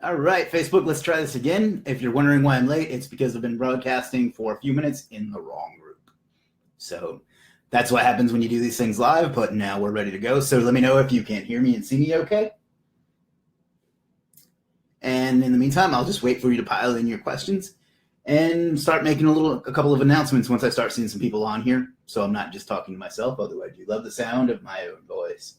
All right, Facebook, let's try this again. If you're wondering why I'm late, it's because I've been broadcasting for a few minutes in the wrong group. So that's what happens when you do these things live, but now we're ready to go. So let me know if you can't hear me and see me okay. And in the meantime, I'll just wait for you to pile in your questions and start making a couple of announcements once I start seeing some people on here. So I'm not just talking to myself, although I do love the sound of my own voice.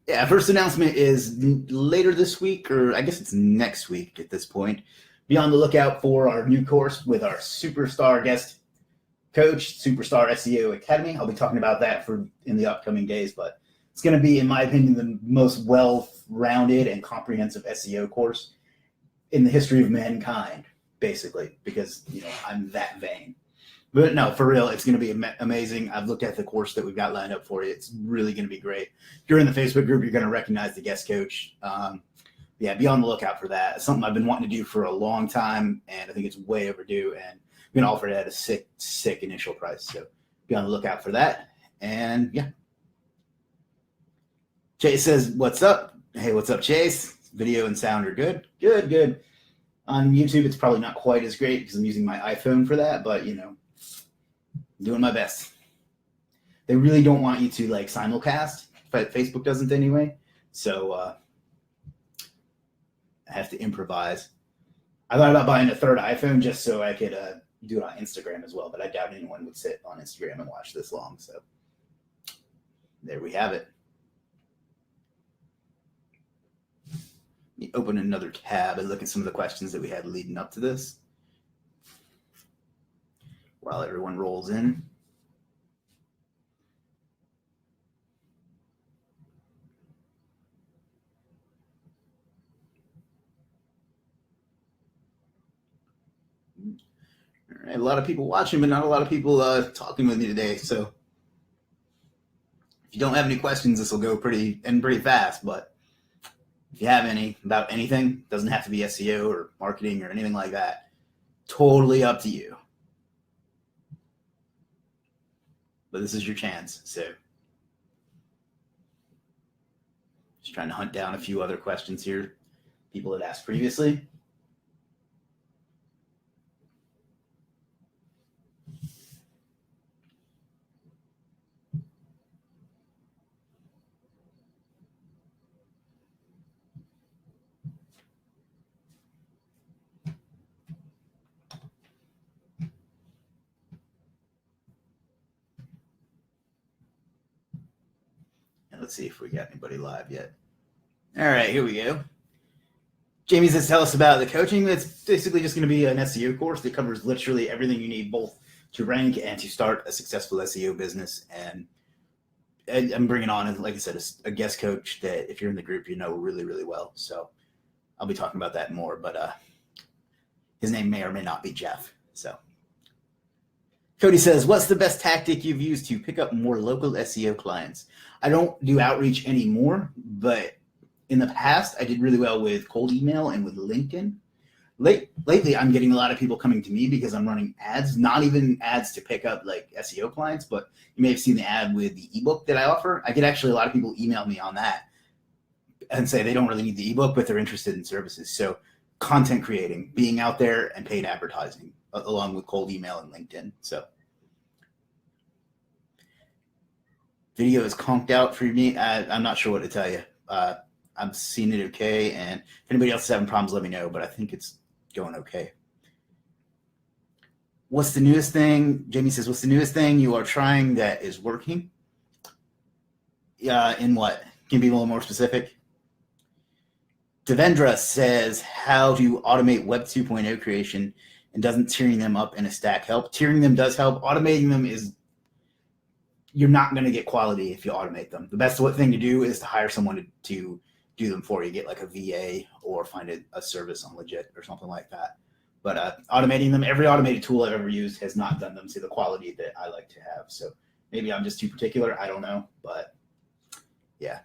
Yeah, first announcement is later this week, or I guess it's next week at this point. Be on the lookout for our new course with our superstar guest coach, Superstar SEO Academy. I'll be talking about that in the upcoming days, but it's going to be, in my opinion, the most well-rounded and comprehensive SEO course in the history of mankind, basically, because I'm that vain. But no, for real, it's going to be amazing. I've looked at the course that we've got lined up for you. It's really going to be great. If you're in the Facebook group, you're going to recognize the guest coach. Yeah, be on the lookout for that. It's something I've been wanting to do for a long time, and I think it's way overdue. And I'm going to offer it at a sick initial price. So be on the lookout for that. And yeah. Chase says, what's up? Hey, what's up, Chase? Video and sound are good. Good. On YouTube, it's probably not quite as great because I'm using my iPhone for that, but doing my best. They really don't want you to simulcast, but Facebook doesn't anyway. So I have to improvise. I thought about buying a third iPhone just so I could do it on Instagram as well, but I doubt anyone would sit on Instagram and watch this long. So there we have it. Let me open another tab and look at some of the questions that we had leading up to this while everyone rolls in. All right, a lot of people watching, but not a lot of people talking with me today. So if you don't have any questions, this will go pretty fast. But if you have any about anything, doesn't have to be SEO or marketing or anything like that. Totally up to you. But this is your chance. So just trying to hunt down a few other questions here people had asked previously. Let's see if we got anybody live yet. All right, here we go. Jamie says, tell us about the coaching. It's basically just going to be an SEO course that covers literally everything you need both to rank and to start a successful SEO business. And I'm bringing on, like I said, a guest coach that if you're in the group, you know really, really well. So I'll be talking about that more, but his name may or may not be Jeff. So Cody says, what's the best tactic you've used to pick up more local SEO clients? I don't do outreach anymore, but in the past, I did really well with cold email and with LinkedIn. Lately, I'm getting a lot of people coming to me because I'm running ads, not even ads to pick up SEO clients, but you may have seen the ad with the ebook that I offer. I get actually a lot of people email me on that and say they don't really need the ebook, but they're interested in services. So content creating, being out there, and paid advertising along with cold email and LinkedIn. So video is conked out for me. I'm not sure what to tell you. I'm seeing it okay, and if anybody else is having problems, let me know, but I think it's going okay. What's the newest thing? Jamie says, what's the newest thing you are trying that is working? In what? Can you be a little more specific? Devendra says, how to automate Web 2.0 creation, and doesn't tearing them up in a stack help? Tiering them does help. Automating them is, you're not going to get quality if you automate them. The best thing to do is to hire someone to do them for you. Get like a VA or find a service on Legit or something like that. But automating them, every automated tool I've ever used has not done them to the quality that I like to have. So maybe I'm just too particular. I don't know. But yeah.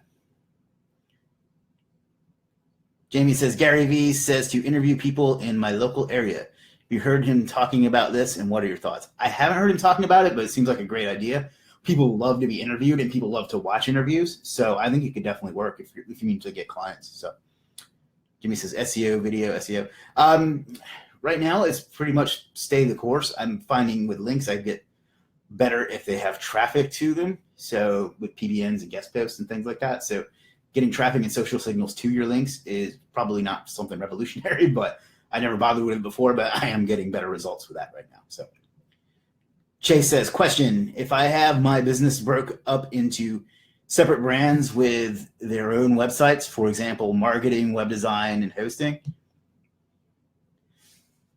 Jamie says, Gary Vee says to interview people in my local area. You heard him talking about this, and what are your thoughts? I haven't heard him talking about it, but it seems like a great idea. people love to be interviewed and people love to watch interviews. So I think it could definitely work if you need to get clients. So Jimmy says SEO, video, SEO. Right now, it's pretty much stay the course. I'm finding with links, I get better if they have traffic to them. So with PBNs and guest posts and things like that. So getting traffic and social signals to your links is probably not something revolutionary, but I never bothered with it before, but I am getting better results with that right now. So Chase says, question, if I have my business broke up into separate brands with their own websites, for example, marketing, web design, and hosting,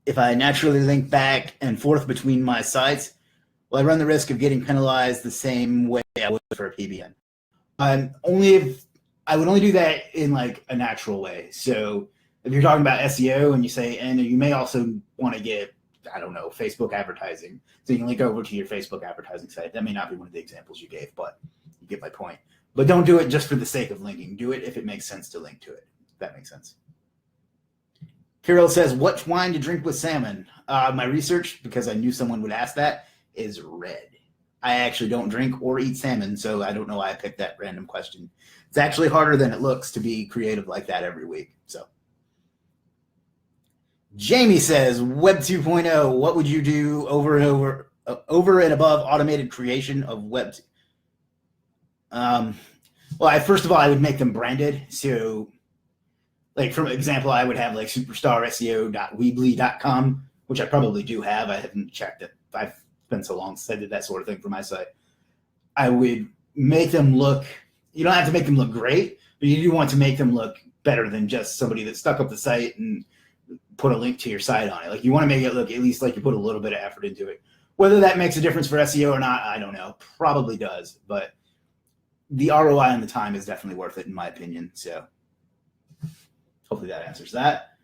if I naturally link back and forth between my sites, will I run the risk of getting penalized the same way I would for a PBN? Only if I would only do that in like a natural way. So if you're talking about SEO and you say, and you may also want to get, I don't know, Facebook advertising. So you can link over to your Facebook advertising site. That may not be one of the examples you gave, but you get my point. But don't do it just for the sake of linking. Do it if it makes sense to link to it. If that makes sense. Kirill says, what wine to drink with salmon? My research, because I knew someone would ask that, is red. I actually don't drink or eat salmon, so I don't know why I picked that random question. It's actually harder than it looks to be creative like that every week. So Jamie says, Web 2.0, what would you do over and above automated creation of web? Well, first of all, I would make them branded. So like, for example, I would have like superstarseo.weebly.com, which I probably do have. I haven't checked it. I've been so long since I did that sort of thing for my site. I would make them look, you don't have to make them look great, but you do want to make them look better than just somebody that stuck up the site and put a link to your site on it. Like, you want to make it look at least like you put a little bit of effort into it. Whether that makes a difference for SEO or not, I don't know. Probably does, but the ROI on the time is definitely worth it in my opinion. So hopefully that answers that.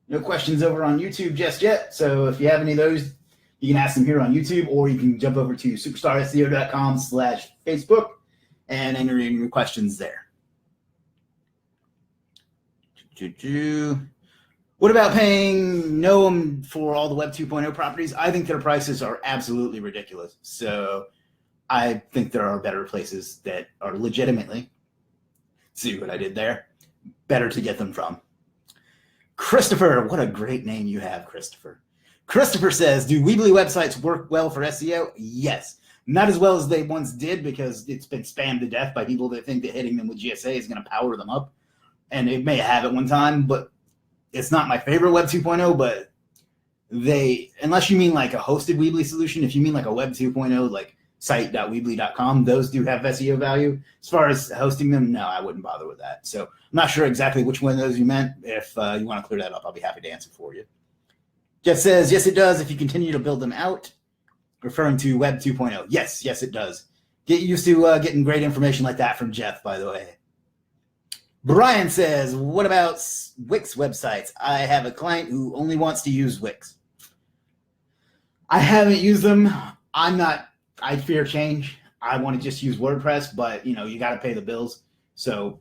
No questions over on YouTube just yet. So if you have any of those, you can ask them here on YouTube, or you can jump over to superstarseo.com/Facebook and enter in your questions there. What about paying Noam for all the Web 2.0 properties? I think their prices are absolutely ridiculous. So I think there are better places that are legitimately, see what I did there, better to get them from. Christopher, what a great name you have, Christopher. Christopher says, do Weebly websites work well for SEO? Yes. Not as well as they once did, because it's been spammed to death by people that think that hitting them with GSA is going to power them up. And it may have at one time, but it's not my favorite Web 2.0, but unless you mean like a hosted Weebly solution, if you mean like a Web 2.0, like site.weebly.com, those do have SEO value. As far as hosting them, no, I wouldn't bother with that. So I'm not sure exactly which one of those you meant. If you want to clear that up, I'll be happy to answer for you. Jeff says, yes, it does if you continue to build them out, referring to Web 2.0. Yes, it does. Get used to getting great information like that from Jeff, by the way. Brian says, what about Wix websites? I have a client who only wants to use Wix. I haven't used them. I fear change. I want to just use WordPress, but you got to pay the bills. So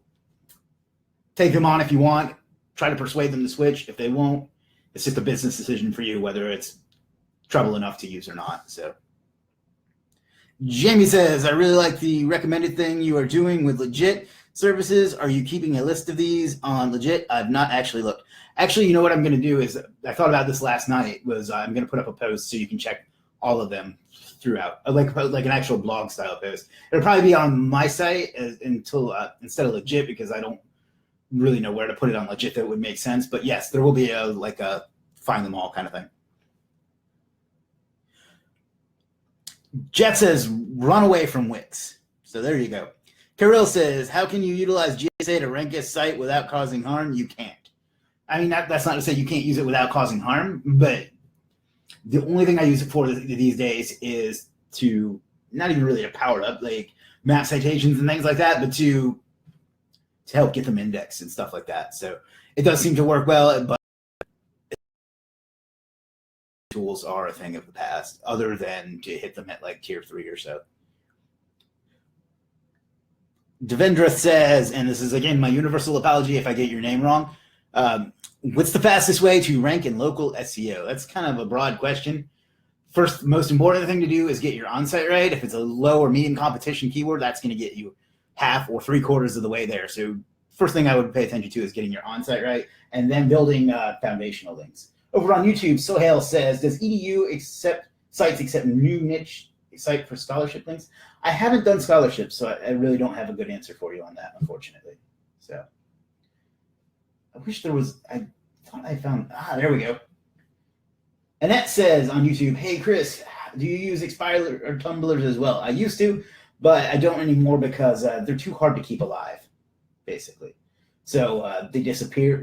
take them on if you want. Try to persuade them to switch. If they won't, it's just a business decision for you, whether it's trouble enough to use or not. So Jamie says, I really like the recommended thing you are doing with Legit services. Are you keeping a list of these on Legit? I've not actually looked. Actually, you know what I'm going to do is, I thought about this last night, was I'm going to put up a post so you can check all of them throughout, like an actual blog style post. It'll probably be on my site instead of Legit, because I don't really know where to put it on Legit that would make sense. But yes, there will be a find them all kind of thing. Jeff says, run away from Wix. So there you go. Kirill says, how can you utilize GSA to rank a site without causing harm? You can't. I mean, that's not to say you can't use it without causing harm, but the only thing I use it for these days is to, not even really to power up like map citations and things like that, but to help get them indexed and stuff like that. So it does seem to work well, but tools are a thing of the past, other than to hit them at like tier 3 or so. Devendra says, and this is again my universal apology if I get your name wrong, what's the fastest way to rank in local SEO? That's kind of a broad question. first, most important thing to do is get your on-site right. If it's a low or medium competition keyword, that's going to get you half or 3/4 of the way there. So first thing I would pay attention to is getting your on-site right, and then building foundational links. Over on YouTube, Sohail says, does EDU accept sites accept new niche site for scholarship links? I haven't done scholarships, so I really don't have a good answer for you on that, unfortunately. So I wish there was, I thought I found, there we go. Annette says on YouTube, hey, Chris, do you use Expire or tumblers as well? I used to, but I don't anymore because they're too hard to keep alive, basically. So they disappear.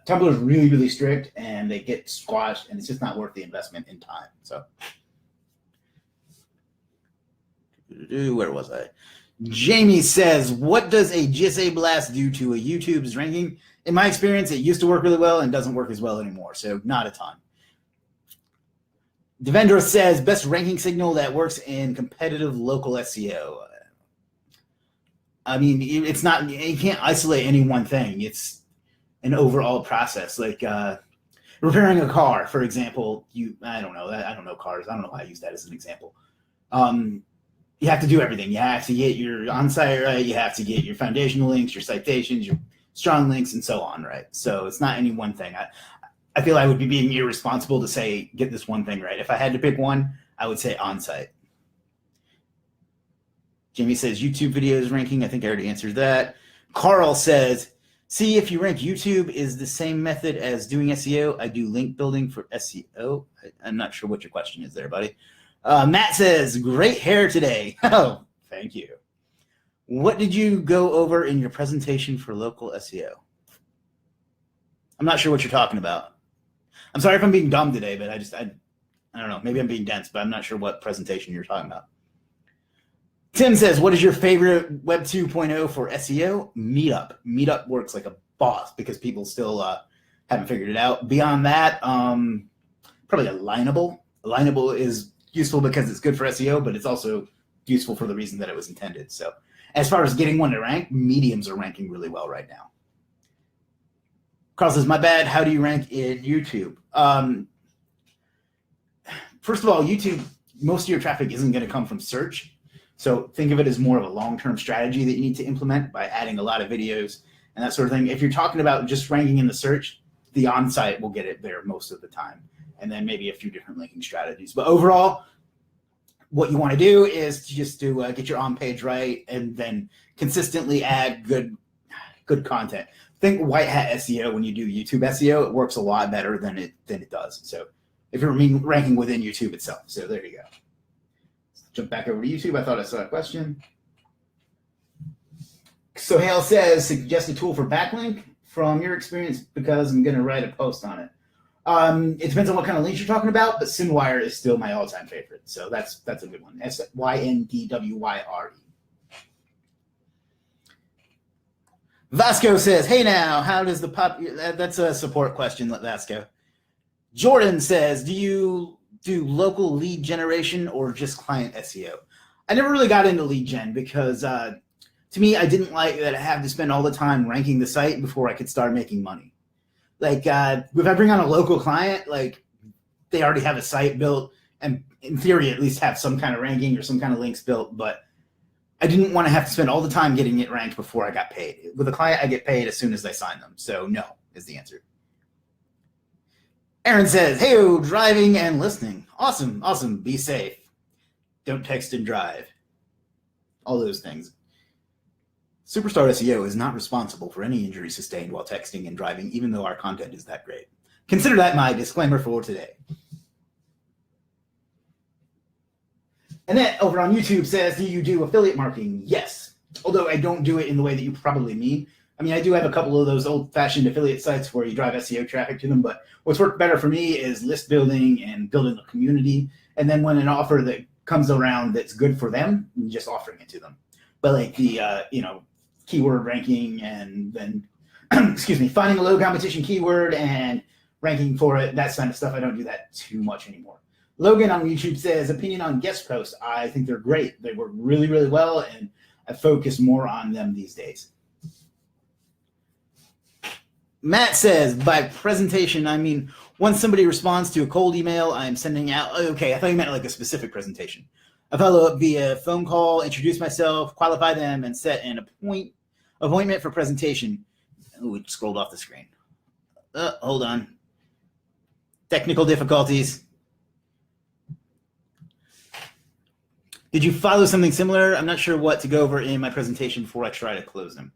Tumblr's really, really strict, and they get squashed, and it's just not worth the investment in time. So where was I? Jamie says, what does a GSA blast do to a YouTube's ranking? In my experience, it used to work really well and doesn't work as well anymore, so not a ton. Devendra says, best ranking signal that works in competitive local SEO. I mean, it's not, you can't isolate any one thing. It's an overall process. Like repairing a car, for example, I don't know cars. I don't know why I use that as an example. You have to do everything. You have to get your on-site right. You have to get your foundational links, your citations, your strong links, and so on, right? So it's not any one thing. I feel I would be being irresponsible to say, get this one thing right. If I had to pick one, I would say on-site. Jamie says YouTube videos ranking. I think I already answered that. Carl says, see if you rank YouTube is the same method as doing SEO. I do link building for SEO. I'm not sure what your question is there, buddy. Matt says, great hair today. Oh, thank you. What did you go over in your presentation for local SEO? I'm not sure what you're talking about. I'm sorry if I'm being dumb today, but I don't know. Maybe I'm being dense, but I'm not sure what presentation you're talking about. Tim says, what is your favorite Web 2.0 for SEO? Meetup. Meetup works like a boss because people still haven't figured it out. Beyond that, probably Alignable. Alignable is useful because it's good for SEO, but it's also useful for the reason that it was intended. So as far as getting one to rank, mediums are ranking really well right now. Carl says, my bad, how do you rank in YouTube? First of all, YouTube, most of your traffic isn't going to come from search. So think of it as more of a long-term strategy that you need to implement by adding a lot of videos and that sort of thing. If you're talking about just ranking in the search, the on-site will get it there most of the time. And then maybe a few different linking strategies. But overall, what you want to do is just to get your on-page right and then consistently add good content. Think white hat SEO when you do YouTube SEO. It works a lot better than it does. So if you're ranking within YouTube itself. So there you go. Let's jump back over to YouTube. I thought I saw a question. Sohail says, suggest a tool for backlink from your experience because I'm going to write a post on it. It depends on what kind of links you're talking about, but Synwire is still my all-time favorite. So that's a good one. SYNDWYRE. Vasco says, hey now, how does that's a support question, Vasco. Jordan says, do you do local lead generation or just client SEO? I never really got into lead gen because to me, I didn't like that I have to spend all the time ranking the site before I could start making money. Like if I bring on a local client, like they already have a site built and in theory at least have some kind of ranking or some kind of links built, but I didn't want to have to spend all the time getting it ranked before I got paid. With a client, I get paid as soon as I sign them. So no is the answer. Aaron says, hey, driving and listening. Awesome, awesome. Be safe. Don't text and drive. All those things. Superstar SEO is not responsible for any injury sustained while texting and driving, even though our content is that great. Consider that my disclaimer for today. Annette over on YouTube says, do you do affiliate marketing? Yes, although I don't do it in the way that you probably mean. I mean, I do have a couple of those old-fashioned affiliate sites where you drive SEO traffic to them, but what's worked better for me is list building and building a community, and then when an offer that comes around that's good for them, just offering it to them. But like the, keyword ranking and then, finding a low competition keyword and ranking for it, that kind of stuff, I don't do that too much anymore. Logan on YouTube says, opinion on guest posts. I think they're great. They work really, really well, and I focus more on them these days. Matt says, by presentation, I mean Once somebody responds to a cold email, I'm sending out, okay, I thought you meant like a specific presentation. I follow up via phone call, introduce myself, qualify them, and set an appointment for presentation. Oh, it scrolled off the screen. Hold on. Technical difficulties. Did you follow something similar? I'm not sure what to go over in my presentation before I try to close them.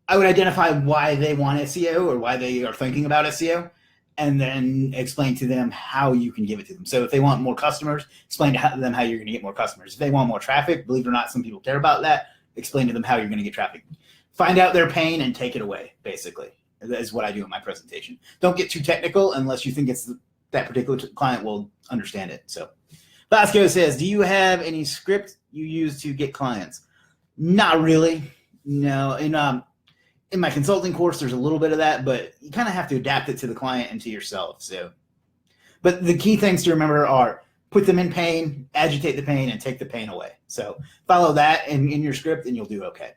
I would identify why they want SEO or why they are thinking about SEO, and then explain to them how you can give it to them. So if they want more customers, explain to them how you're going to get more customers. If they want more traffic, believe it or not, some people care about that. Explain to them how you're going to get traffic. Find out their pain and take it away, basically. That is what I do in my presentation. Don't get too technical unless you think it's that particular client will understand it. So Vasco says, do you have any script you use to get clients? Not really. No. In my consulting course, there's a little bit of that, but you kind of have to adapt it to the client and to yourself. So, but the key things to remember are put them in pain, agitate the pain, and take the pain away. So follow that in your script and you'll do okay.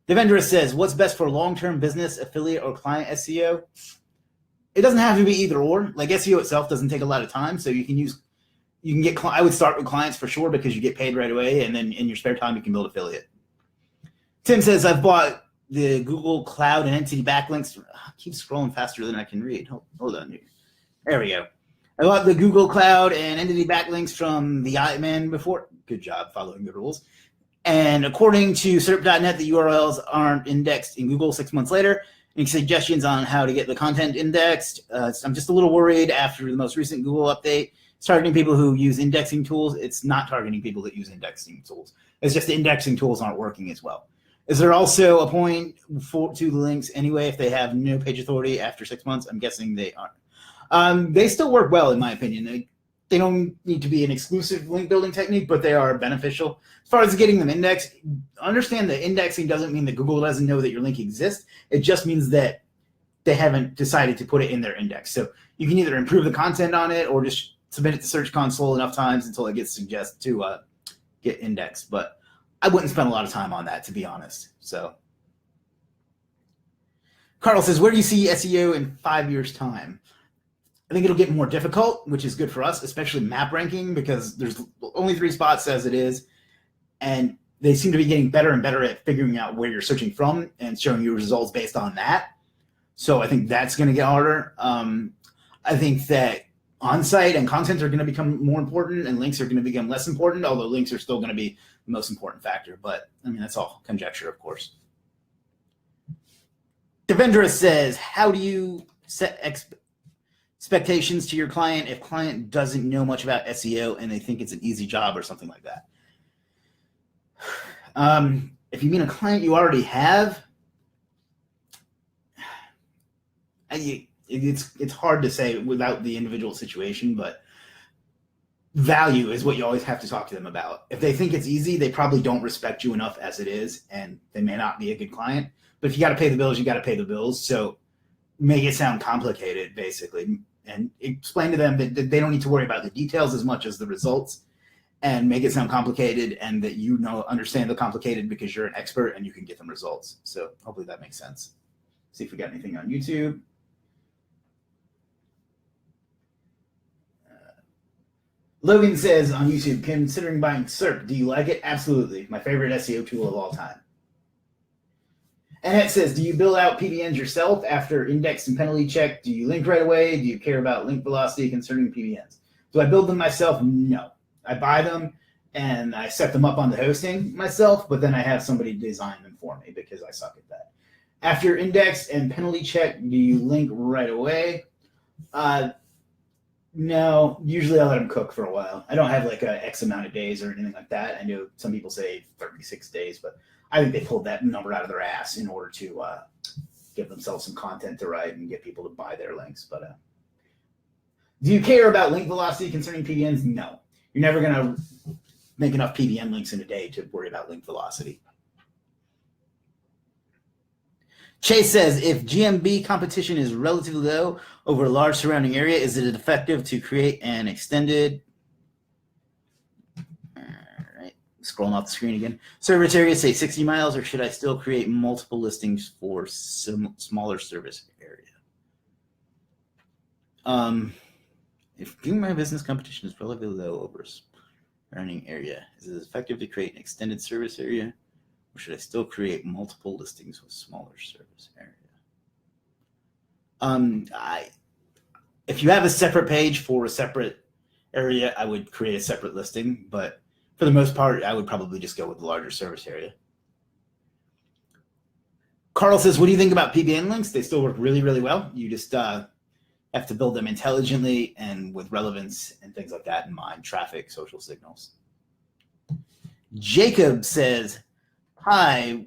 Devendra says, what's best for long-term business, affiliate, or client SEO? It doesn't have to be either or. Like SEO itself doesn't take a lot of time, so you can get, I would start with clients for sure because you get paid right away, and then in your spare time you can build affiliate. Tim says, I've bought the Google Cloud and entity backlinks. I keep scrolling faster than I can read. Hold on. There we go. I bought the Google Cloud and entity backlinks from the admin before. Good job following the rules. And according to SERP.net, the URLs aren't indexed in Google 6 months later. Any suggestions on how to get the content indexed? I'm just a little worried after the most recent Google update. It's targeting people who use indexing tools. It's not targeting people that use indexing tools. It's just the indexing tools aren't working as well. Is there also a point to the links anyway if they have no page authority after 6 months? I'm guessing they aren't. They still work well, in my opinion. They don't need to be an exclusive link building technique, but they are beneficial. As far as getting them indexed, understand that indexing doesn't mean that Google doesn't know that your link exists. It just means that they haven't decided to put it in their index. So you can either improve the content on it or just submit it to Search Console enough times until it gets suggested to get indexed. But I wouldn't spend a lot of time on that, to be honest. So Carl says, where do you see SEO in 5 years' time? I think it'll get more difficult, which is good for us, especially map ranking, because there's only 3 spots as it is. And they seem to be getting better and better at figuring out where you're searching from and showing you results based on that. So I think that's going to get harder. I think that on-site and content are going to become more important and links are going to become less important, although links are still going to be the most important factor. But, I mean, that's all conjecture, of course. Devendra says, how do you set expectations to your client if client doesn't know much about SEO and they think it's an easy job or something like that? If you mean a client you already have, it's hard to say without the individual situation, but value is what you always have to talk to them about. If they think it's easy, they probably don't respect you enough as it is, and they may not be a good client. But if you got to pay the bills, you got to pay the bills. So make it sound complicated, basically, and explain to them that they don't need to worry about the details as much as the results, and make it sound complicated and that you understand the complicated because you're an expert and you can get them results. So hopefully that makes sense. See if we got anything on YouTube. Logan says on YouTube, considering buying SERP, do you like it? Absolutely. My favorite SEO tool of all time. And it says, do you build out PBNs yourself after index and penalty check? Do you link right away? Do you care about link velocity concerning PBNs? Do I build them myself? No. I buy them and I set them up on the hosting myself, but then I have somebody design them for me because I suck at that. After index and penalty check, do you link right away? No, usually I let them cook for a while. I don't have like a X amount of days or anything like that. I know some people say 36 days, but I think they pulled that number out of their ass in order to give themselves some content to write and get people to buy their links. But do you care about link velocity concerning PBNs? No. You're never going to make enough PBN links in a day to worry about link velocity. Chase says, if GMB competition is relatively low over a large surrounding area, is it effective to create an extended, all right, scrolling off the screen again, service area, say 60 miles, or should I still create multiple listings for some smaller service area? If doing my business competition is relatively low over surrounding area, is it effective to create an extended service area, or should I still create multiple listings with smaller service area? If you have a separate page for a separate area, I would create a separate listing, but for the most part, I would probably just go with the larger service area. Carl says, what do you think about PBN links? They still work really, really well. You just have to build them intelligently and with relevance and things like that in mind, traffic, social signals. Jacob says, hi,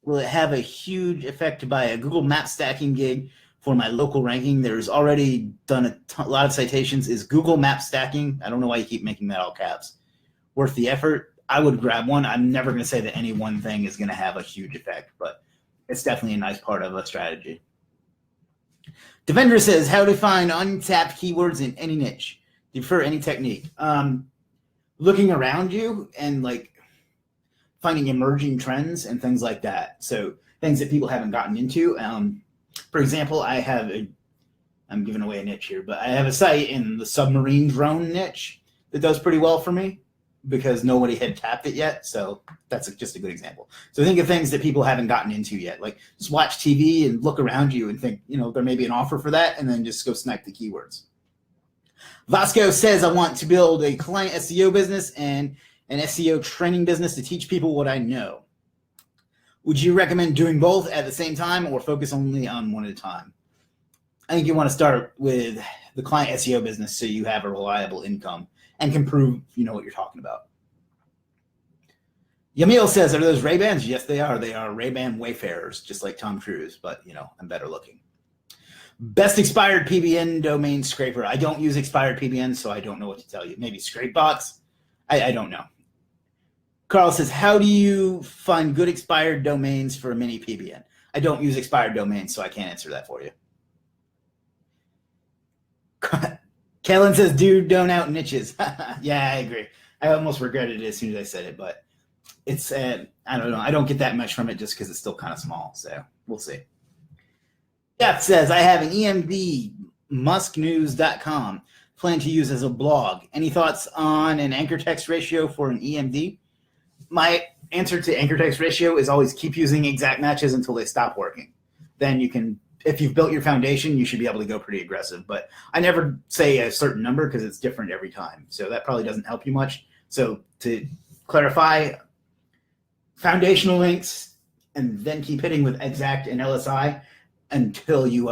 will it have a huge effect to buy a Google Map stacking gig for my local ranking? There's already done a lot of citations. Is Google Map stacking, I don't know why you keep making that all caps, worth the effort? I would grab one. I'm never going to say that any one thing is going to have a huge effect, but it's definitely a nice part of a strategy. Devendra says, how to find untapped keywords in any niche. Do you prefer any technique? Looking around you and like finding emerging trends and things like that. So things that people haven't gotten into. For example, I'm giving away a niche here, but I have a site in the submarine drone niche that does pretty well for me because nobody had tapped it yet. So that's just a good example. So think of things that people haven't gotten into yet. Like just watch TV and look around you and think, there may be an offer for that, and then just go snipe the keywords. Vasco says, I want to build a client SEO business and an SEO training business to teach people what I know. Would you recommend doing both at the same time or focus only on one at a time? I think you want to start with the client SEO business so you have a reliable income and can prove you know what you're talking about. Yamil says, are those Ray-Bans? Yes, they are. They are Ray-Ban Wayfarers, just like Tom Cruise, but I'm better looking. Best expired PBN domain scraper. I don't use expired PBN, so I don't know what to tell you. Maybe Scrapebox? I don't know. Carl says, how do you find good expired domains for a mini PBN? I don't use expired domains, so I can't answer that for you. Kellen says, dude, don't out niches. Yeah, I agree. I almost regretted it as soon as I said it, but it's, I don't know. I don't get that much from it just because it's still kind of small, so we'll see. Jeff says, I have an EMD, musknews.com, plan to use as a blog. Any thoughts on an anchor text ratio for an EMD? My answer to anchor text ratio is always keep using exact matches until they stop working. Then you can, if you've built your foundation, you should be able to go pretty aggressive. But I never say a certain number because it's different every time. So that probably doesn't help you much. So to clarify, foundational links, and then keep hitting with exact and LSI until you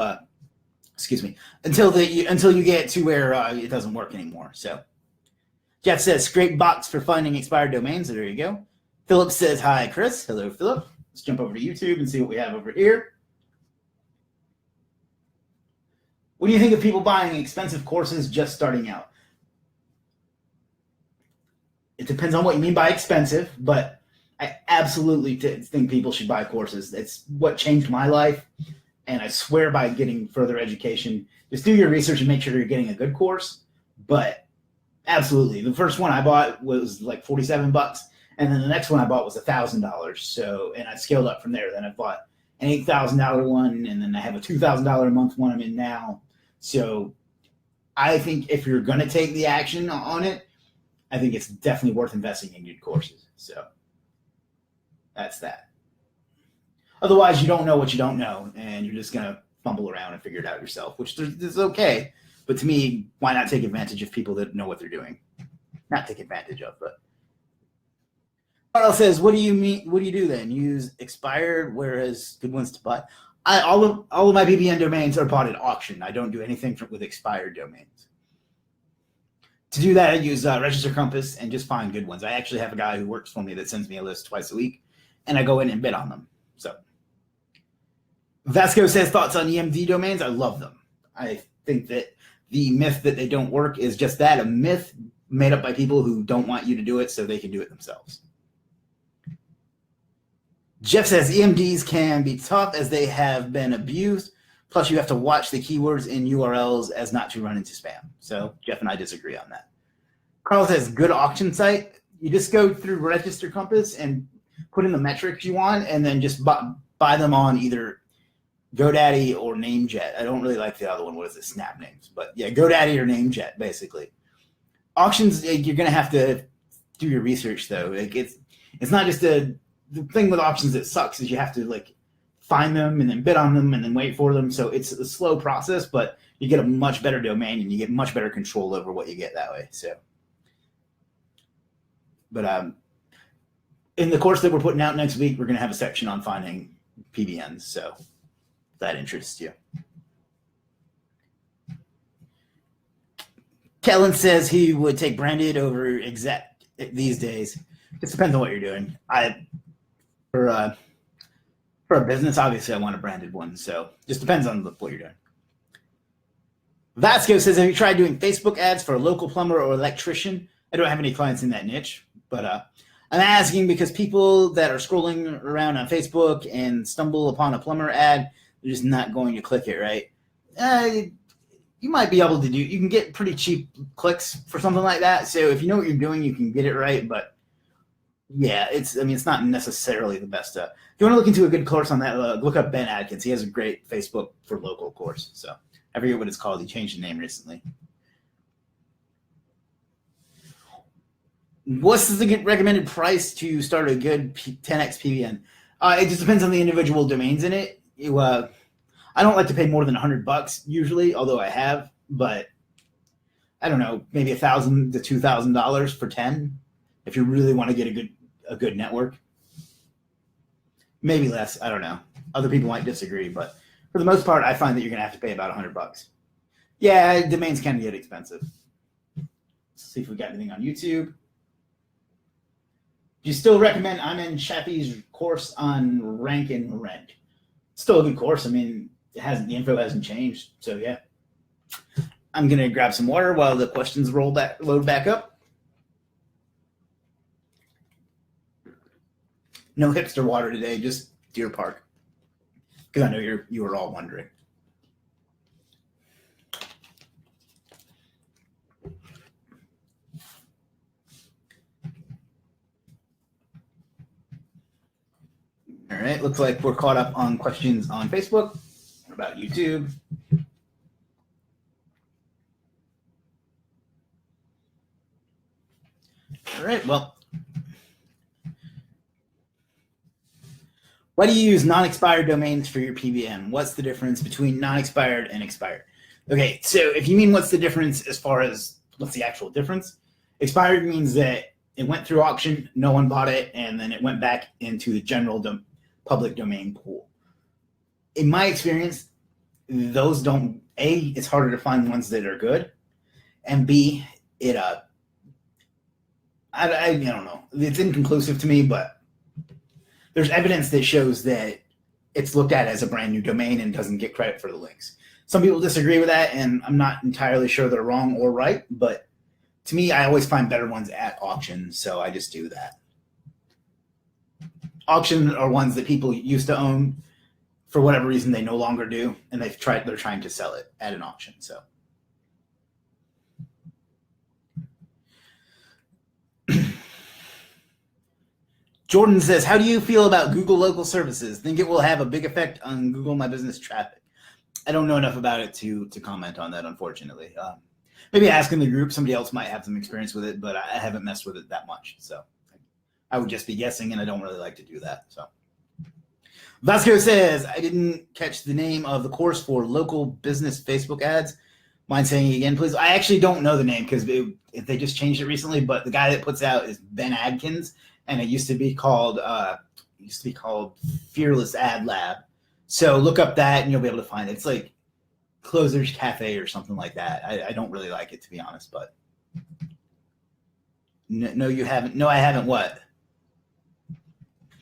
until you get to where it doesn't work anymore. So Jeff says, scrape box for finding expired domains. So there you go. Philip says, hi, Chris. Hello, Philip. Let's jump over to YouTube and see what we have over here. What do you think of people buying expensive courses just starting out? It depends on what you mean by expensive, but I absolutely think people should buy courses. It's what changed my life, and I swear by getting further education. Just do your research and make sure you're getting a good course, but absolutely. The first one I bought was like $47, and then the next one I bought was $1,000. So, and I scaled up from there. Then I bought an $8,000 one, and then I have a $2,000 a month one I'm in now. So I think if you're going to take the action on it, I think it's definitely worth investing in good courses. So that's that. Otherwise, you don't know what you don't know, and you're just going to fumble around and figure it out yourself, which is okay. But to me, why not take advantage of people that know what they're doing? Not take advantage of, but. Carl says, what do you mean? What do you do then? Use expired, whereas good ones to buy? All of my BBN domains are bought at auction. I don't do anything with expired domains. To do that, I use Register Compass and just find good ones. I actually have a guy who works for me that sends me a list twice a week, and I go in and bid on them. So Vasco says, thoughts on EMD domains? I love them. I think that the myth that they don't work is just that, a myth made up by people who don't want you to do it so they can do it themselves. Jeff says EMDs can be tough as they have been abused. Plus, you have to watch the keywords in URLs as not to run into spam. So Jeff and I disagree on that. Carl says good auction site. You just go through Register Compass and put in the metrics you want, and then just buy them on either GoDaddy or NameJet. I don't really like the other one. What is it? Snap Names. But yeah, GoDaddy or NameJet, basically. Auctions, you're going to have to do your research, though. Like it's not just the thing with auctions that sucks is you have to like find them and then bid on them and then wait for them. So it's a slow process, but you get a much better domain and you get much better control over what you get that way. So, but in the course that we're putting out next week, we're going to have a section on finding PBNs. So if that interests you. Kellen says he would take branded over exact these days. Just depends on what you're doing. For a business, obviously, I want a branded one. So just depends on what you're doing. Vasco says, have you tried doing Facebook ads for a local plumber or electrician? I don't have any clients in that niche, but I'm asking because people that are scrolling around on Facebook and stumble upon a plumber ad, they're just not going to click it, right? You might be able to you can get pretty cheap clicks for something like that. So if you know what you're doing, you can get it right. But yeah, it's not necessarily the best. If you want to look into a good course on that, look up Ben Adkins. He has a great Facebook for local course. So I forget what it's called. He changed the name recently. What's the recommended price to start a good 10x PBN? It just depends on the individual domains in it. I don't like to pay more than $100 usually, although I have, but I don't know, maybe $1,000 to $2,000 for 10 if you really want to get a good network. Maybe less, I don't know. Other people might disagree, but for the most part, I find that you're going to have to pay about $100. Yeah, domains can get expensive. Let's see if we got anything on YouTube. Do you still recommend Ayman Shafi's course on rank and rent? Still a good course. I mean, the info hasn't changed. So yeah, I'm going to grab some water while the questions load back up. No hipster water today, just Deer Park. Because I know you were all wondering. All right, looks like we're caught up on questions on Facebook. What about YouTube? All right, well, why do you use non-expired domains for your PBN? What's the difference between non-expired and expired? Okay, so if you mean what's the difference as far as what's the actual difference, expired means that it went through auction, no one bought it, and then it went back into the general public domain pool. In my experience, those don't, A, it's harder to find ones that are good, and B, I don't know. It's inconclusive to me, but there's evidence that shows that it's looked at as a brand new domain and doesn't get credit for the links. Some people disagree with that, and I'm not entirely sure they're wrong or right, but to me, I always find better ones at auction, so I just do that. Auction are ones that people used to own. For whatever reason, they no longer do, and they're trying to sell it at an auction. So, Jordan says, how do you feel about Google local services? Think it will have a big effect on Google My Business traffic? I don't know enough about it to comment on that, unfortunately. Maybe ask in the group. Somebody else might have some experience with it, but I haven't messed with it that much. So I would just be guessing, and I don't really like to do that. So Vasco says, I didn't catch the name of the course for local business Facebook ads. Mind saying it again, please? I actually don't know the name because they just changed it recently, but the guy that puts out is Ben Adkins, and it used to be called Fearless Ad Lab. So look up that, and you'll be able to find it. It's like Closer's Cafe or something like that. I don't really like it, to be honest, but no, you haven't. No, I haven't. What?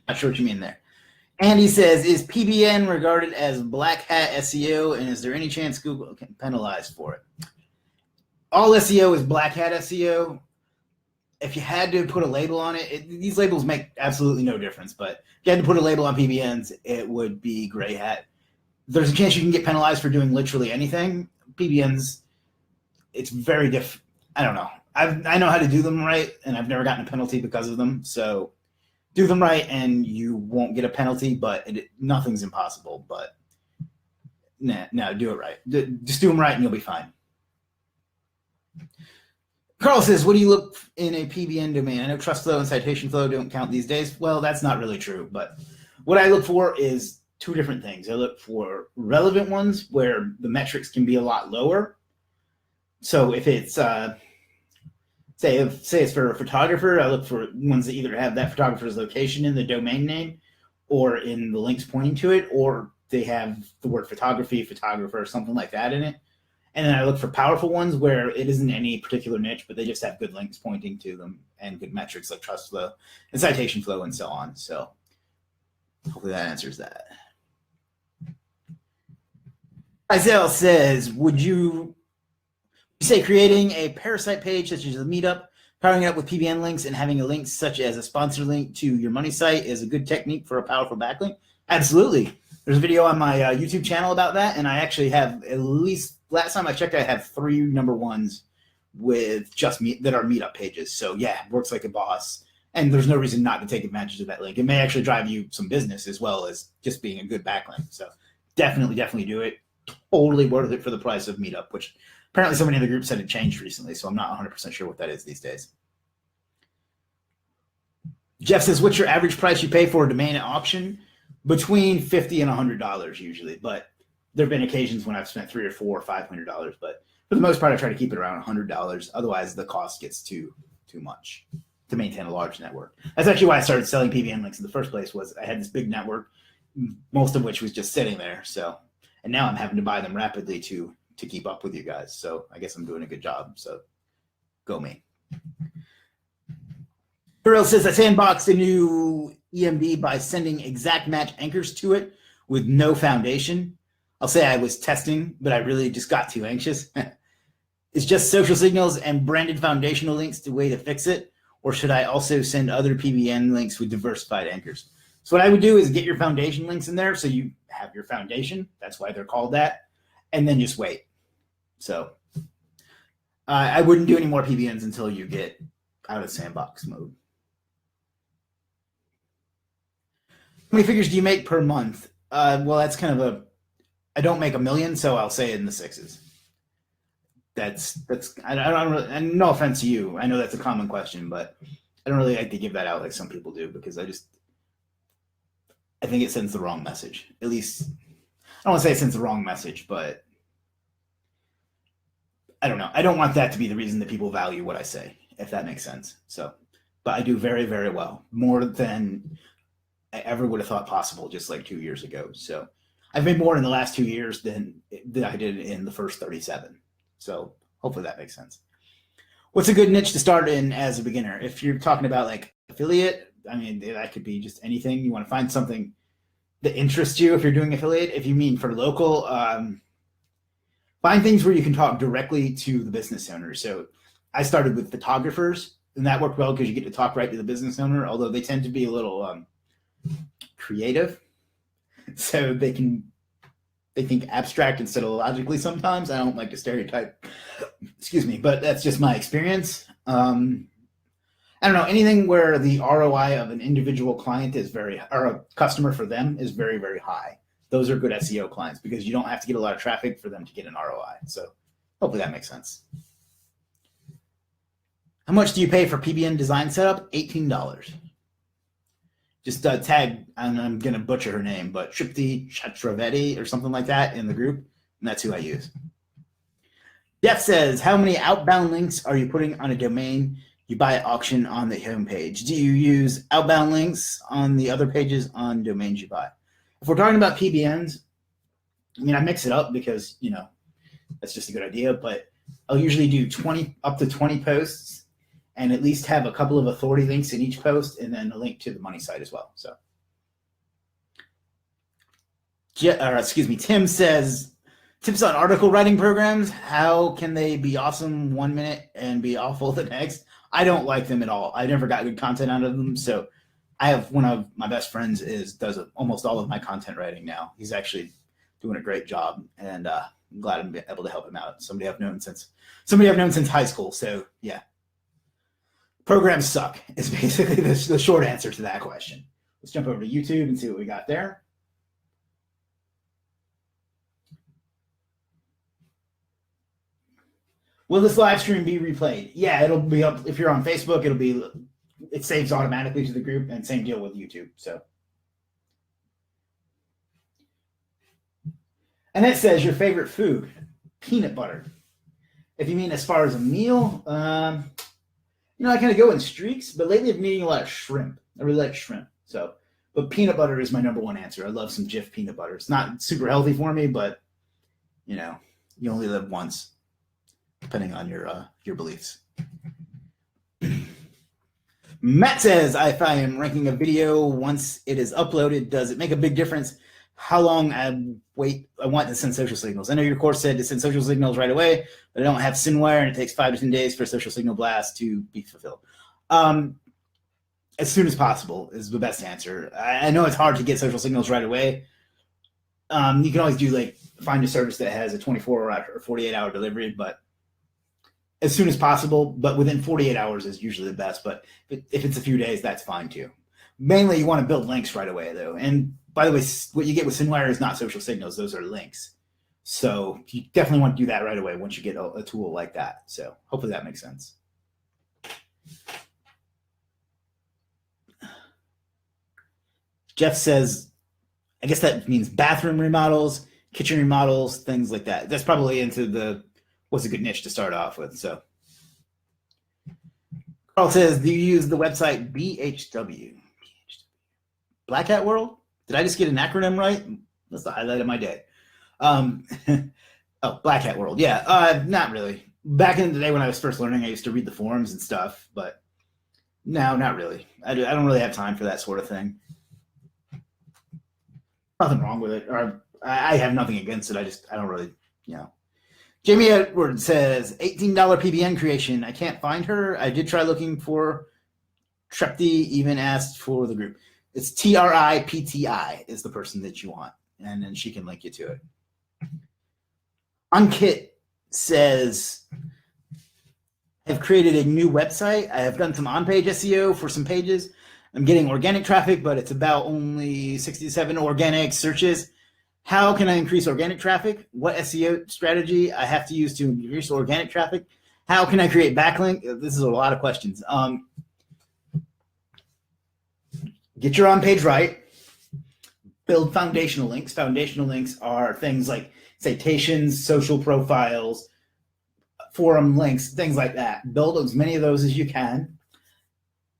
Not sure what you mean there. And he says, is PBN regarded as black hat SEO, and is there any chance Google can penalize for it? All SEO is black hat SEO. If you had to put a label on it, these labels make absolutely no difference, but if you had to put a label on PBNs, it would be gray hat. There's a chance you can get penalized for doing literally anything. PBNs, it's very I don't know. I know how to do them right, and I've never gotten a penalty because of them, so do them right and you won't get a penalty, but nothing's impossible. But No, do it right. Just do them right and you'll be fine. Carl says, what do you look in a PBN domain? I know trust flow and citation flow don't count these days. Well, that's not really true, but what I look for is two different things. I look for relevant ones where the metrics can be a lot lower. So if it's, say it's for a photographer, I look for ones that either have that photographer's location in the domain name or in the links pointing to it, or they have the word photography, photographer, or something like that in it. And then I look for powerful ones where it isn't any particular niche, but they just have good links pointing to them and good metrics like trust flow and citation flow and so on. So hopefully that answers that. Isaiah says, would you say creating a parasite page such as a meetup, powering it up with PBN links and having a link such as a sponsor link to your money site is a good technique for a powerful backlink? Absolutely. There's a video on my YouTube channel about that, and I actually have at least, last time I checked, I have 3 number ones with just that are meetup pages. So yeah, it works like a boss, and there's no reason not to take advantage of that link. It may actually drive you some business as well as just being a good backlink. So definitely do it. Totally worth it for the price of meetup, which apparently somebody in the group said it changed recently, so I'm not 100% sure what that is these days. Jeff says, what's your average price you pay for a domain at auction? Between $50 and $100 usually, but there have been occasions when I've spent $300 or $400 or $500, but for the most part, I try to keep it around $100. Otherwise, the cost gets too much to maintain a large network. That's actually why I started selling PBN links in the first place. Was I had this big network, most of which was just sitting there. So, and now I'm having to buy them rapidly to keep up with you guys. So I guess I'm doing a good job. So go me. Earl says, I sandboxed a new EMD by sending exact match anchors to it with no foundation. I'll say I was testing, but I really just got too anxious. Is just social signals and branded foundational links the way to fix it? Or should I also send other PBN links with diversified anchors? So what I would do is get your foundation links in there so you have your foundation. That's why they're called that. And then just wait. So I wouldn't do any more PBNs until you get out of sandbox mode. How many figures do you make per month? Well, that's kind of I don't make $1 million, so I'll say it in the 6s. I don't really, and no offense to you, I know that's a common question, but I don't really like to give that out like some people do because I think it sends the wrong message. At least, I don't want to say it sends the wrong message, but I don't know. I don't want that to be the reason that people value what I say, if that makes sense. So, but I do very, very well, more than I ever would have thought possible just like 2 years ago. So I've made more in the last 2 years than I did in the first 37. So hopefully that makes sense. What's a good niche to start in as a beginner? If you're talking about like affiliate, I mean, that could be just anything. You want to find something that interests you if you're doing affiliate. If you mean for local, find things where you can talk directly to the business owner. So I started with photographers, and that worked well because you get to talk right to the business owner, although they tend to be a little creative. So they think abstract instead of logically sometimes. I don't like to stereotype, excuse me, but that's just my experience. I don't know, anything where the ROI of an individual client is or a customer for them is very, very high. Those are good SEO clients because you don't have to get a lot of traffic for them to get an ROI. So hopefully that makes sense. How much do you pay for PBN design setup? $18. Just tag, and I'm going to butcher her name, but Tripti Chatravetti or something like that in the group, and that's who I use. Jeff says, how many outbound links are you putting on a domain you buy at auction on the homepage? Do you use outbound links on the other pages on domains you buy? If we're talking about PBNs, I mean, I mix it up because, that's just a good idea, but I'll usually do up to 20 posts and at least have a couple of authority links in each post and then a link to the money site as well. So, Tim says, tips on article writing programs. How can they be awesome 1 minute and be awful the next? I don't like them at all. I never got good content out of them. So I have one of my best friends does almost all of my content writing now. He's actually doing a great job, and I'm glad I'm able to help him out. Somebody I've known since high school. So yeah, programs suck is basically the short answer to that question. Let's jump over to YouTube and see what we got there. Will this live stream be replayed? Yeah, it'll be up. If you're on Facebook, it saves automatically to the group, and same deal with YouTube. So, and it says your favorite food, peanut butter. If you mean as far as a meal, I kind of go in streaks, but lately I've been eating a lot of shrimp. I really like shrimp. So, but peanut butter is my number one answer. I love some Jif peanut butter. It's not super healthy for me, but you only live once, depending on your beliefs. Matt says, if I am ranking a video once it is uploaded, does it make a big difference how long I want to send social signals? I know your course said to send social signals right away, but I don't have SynWire, and it takes 5 to 10 days for a social signal blast to be fulfilled. As soon as possible is the best answer. I know it's hard to get social signals right away. You can always do find a service that has a 24 or 48 hour delivery, but as soon as possible, but within 48 hours is usually the best. But if it's a few days, that's fine too. Mainly you want to build links right away though. And by the way, what you get with SynWire is not social signals. Those are links. So you definitely want to do that right away once you get a tool like that. So hopefully that makes sense. Jeff says, I guess that means bathroom remodels, kitchen remodels, things like that. That's probably into what's a good niche to start off with. So Carl says, do you use the website BHW? Black Hat World? Did I just get an acronym right? That's the highlight of my day. Black Hat World. Yeah, not really. Back in the day when I was first learning, I used to read the forums and stuff, but no, not really. I don't really have time for that sort of thing. Nothing wrong with it. Or I have nothing against it. I don't really, Jamie Edwards says, $18 PBN creation. I can't find her. I did try looking for Trepti, even asked for the group. It's TRIPTI is the person that you want, and then she can link you to it. Ankit says, I've created a new website. I have done some on-page SEO for some pages. I'm getting organic traffic, but it's about only 67 organic searches. How can I increase organic traffic? What SEO strategy I have to use to increase organic traffic? How can I create backlink? This is a lot of questions. Get your on-page right. Build foundational links. Foundational links are things like citations, social profiles, forum links, things like that. Build as many of those as you can.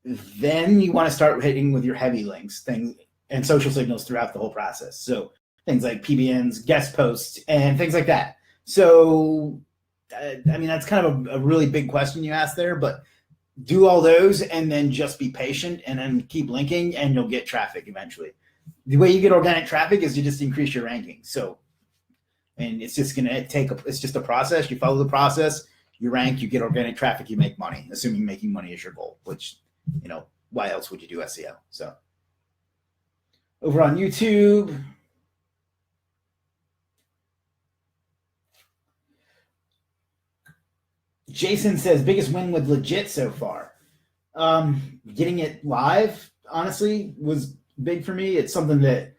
Then you want to start hitting with your heavy links, things and social signals throughout the whole process. So things like PBNs, guest posts, and things like that. So, that's kind of a really big question you asked there, but do all those and then just be patient and then keep linking and you'll get traffic eventually. The way you get organic traffic is you just increase your ranking. So, and it's just going to it's just a process. You follow the process, you rank, you get organic traffic, you make money, assuming making money is your goal, which, why else would you do SEO? So over on YouTube, Jason says, biggest win with Legit so far. Getting it live, honestly, was big for me. It's something that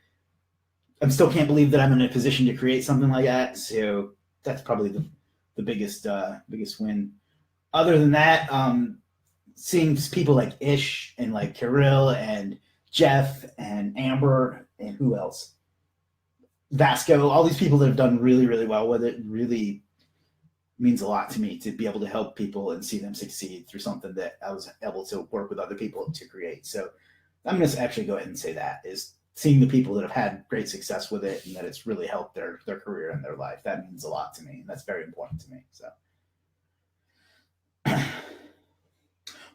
I still can't believe that I'm in a position to create something like that. So that's probably the biggest win. Other than that, seeing people like Ish and like Kirill and Jeff and Amber and who else? Vasco, all these people that have done really, really well with it really means a lot to me to be able to help people and see them succeed through something that I was able to work with other people to create. So I'm going to actually go ahead and say that is seeing the people that have had great success with it and that it's really helped their career and their life. That means a lot to me. And that's very important to me. So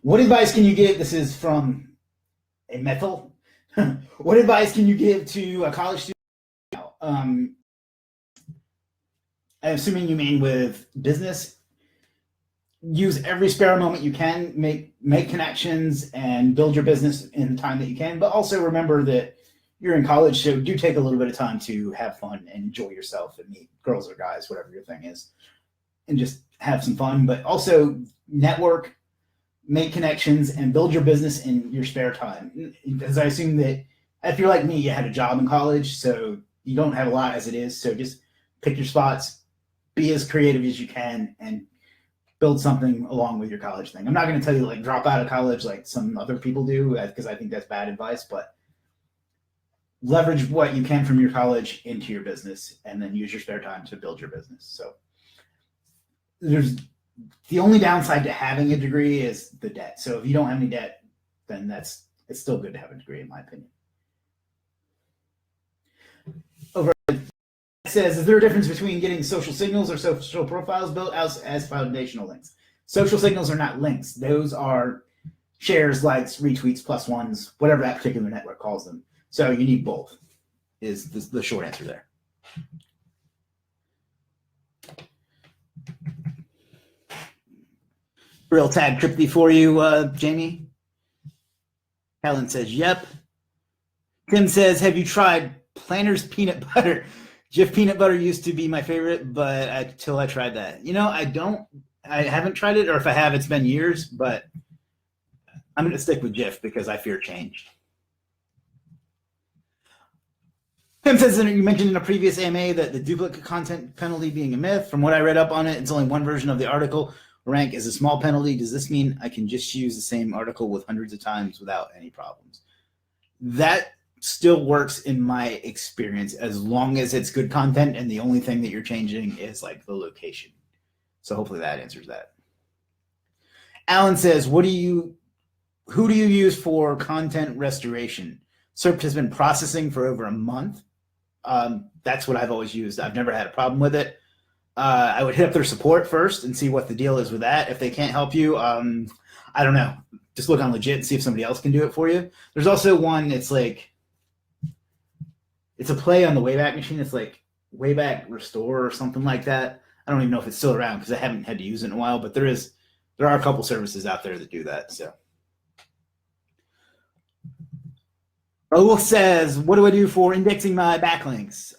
what advice can you give? This is from a Methel. What advice can you give to a college student? I'm assuming you mean with business. Use every spare moment you can, make connections and build your business in the time that you can. But also remember that you're in college, so do take a little bit of time to have fun and enjoy yourself and meet girls or guys, whatever your thing is, and just have some fun. But also network, make connections, and build your business in your spare time. Because I assume that if you're like me, you had a job in college, so you don't have a lot as it is. So just pick your spots, be as creative as you can, and build something along with your college thing. I'm not going to tell you like drop out of college like some other people do, because I think that's bad advice, but leverage what you can from your college into your business and then use your spare time to build your business. So there's the only downside to having a degree is the debt. So if you don't have any debt, then it's still good to have a degree, in my opinion. Over it says, is there a difference between getting social signals or social profiles built as foundational links? Social signals are not links. Those are shares, likes, retweets, plus ones, whatever that particular network calls them. So you need both, is the short answer there. Real tag crypty for you, Jamie. Helen says, yep. Tim says, have you tried Planters peanut butter? Jif peanut butter used to be my favorite, but until I tried that. You know, I haven't tried it, or if I have, it's been years, but I'm going to stick with Jif because I fear change. Tim says, you mentioned in a previous AMA that the duplicate content penalty being a myth. From what I read up on it, it's only one version of the article. Rank is a small penalty. Does this mean I can just use the same article with hundreds of times without any problems? That still works in my experience, as long as it's good content and the only thing that you're changing is like the location. So hopefully that answers that. Alan says, who do you use for content restoration? SERP has been processing for over a month. That's what I've always used. I've never had a problem with it. I would hit up their support first and see what the deal is with that. If they can't help you, I don't know. Just look on Legit and see if somebody else can do it for you. There's also one, it's a play on the Wayback Machine. It's like Wayback Restore or something like that. I don't even know if it's still around because I haven't had to use it in a while, but there are a couple services out there that do that. So Raul says, what do I do for indexing my backlinks?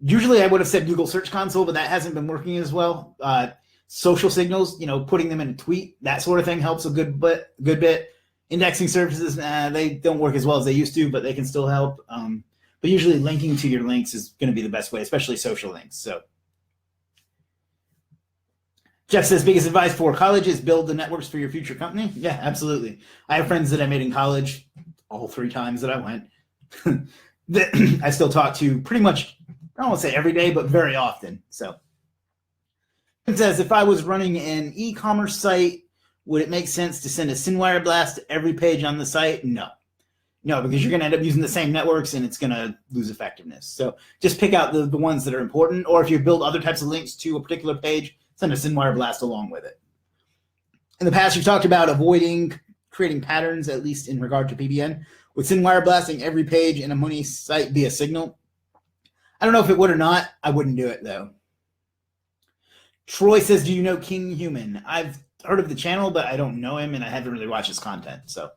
Usually I would have said Google Search Console, but that hasn't been working as well. Social signals, putting them in a tweet, that sort of thing helps a good bit. Indexing services, they don't work as well as they used to, but they can still help. But usually linking to your links is going to be the best way, especially social links. So Jeff says, biggest advice for college is build the networks for your future company. Yeah, absolutely. I have friends that I made in college all 3 times that I went that I still talk to pretty much, I don't want to say every day, but very often. So it says, if I was running an e-commerce site, would it make sense to send a SendWire blast to every page on the site? No, because you're going to end up using the same networks and it's going to lose effectiveness. So just pick out the ones that are important, or if you build other types of links to a particular page, send a SendWire blast along with it. In the past, you've talked about avoiding creating patterns, at least in regard to PBN. Would SendWire blasting every page in a money site be a signal? I don't know if it would or not. I wouldn't do it, though. Troy says, do you know King Human? I've heard of the channel, but I don't know him, and I haven't really watched his content. So,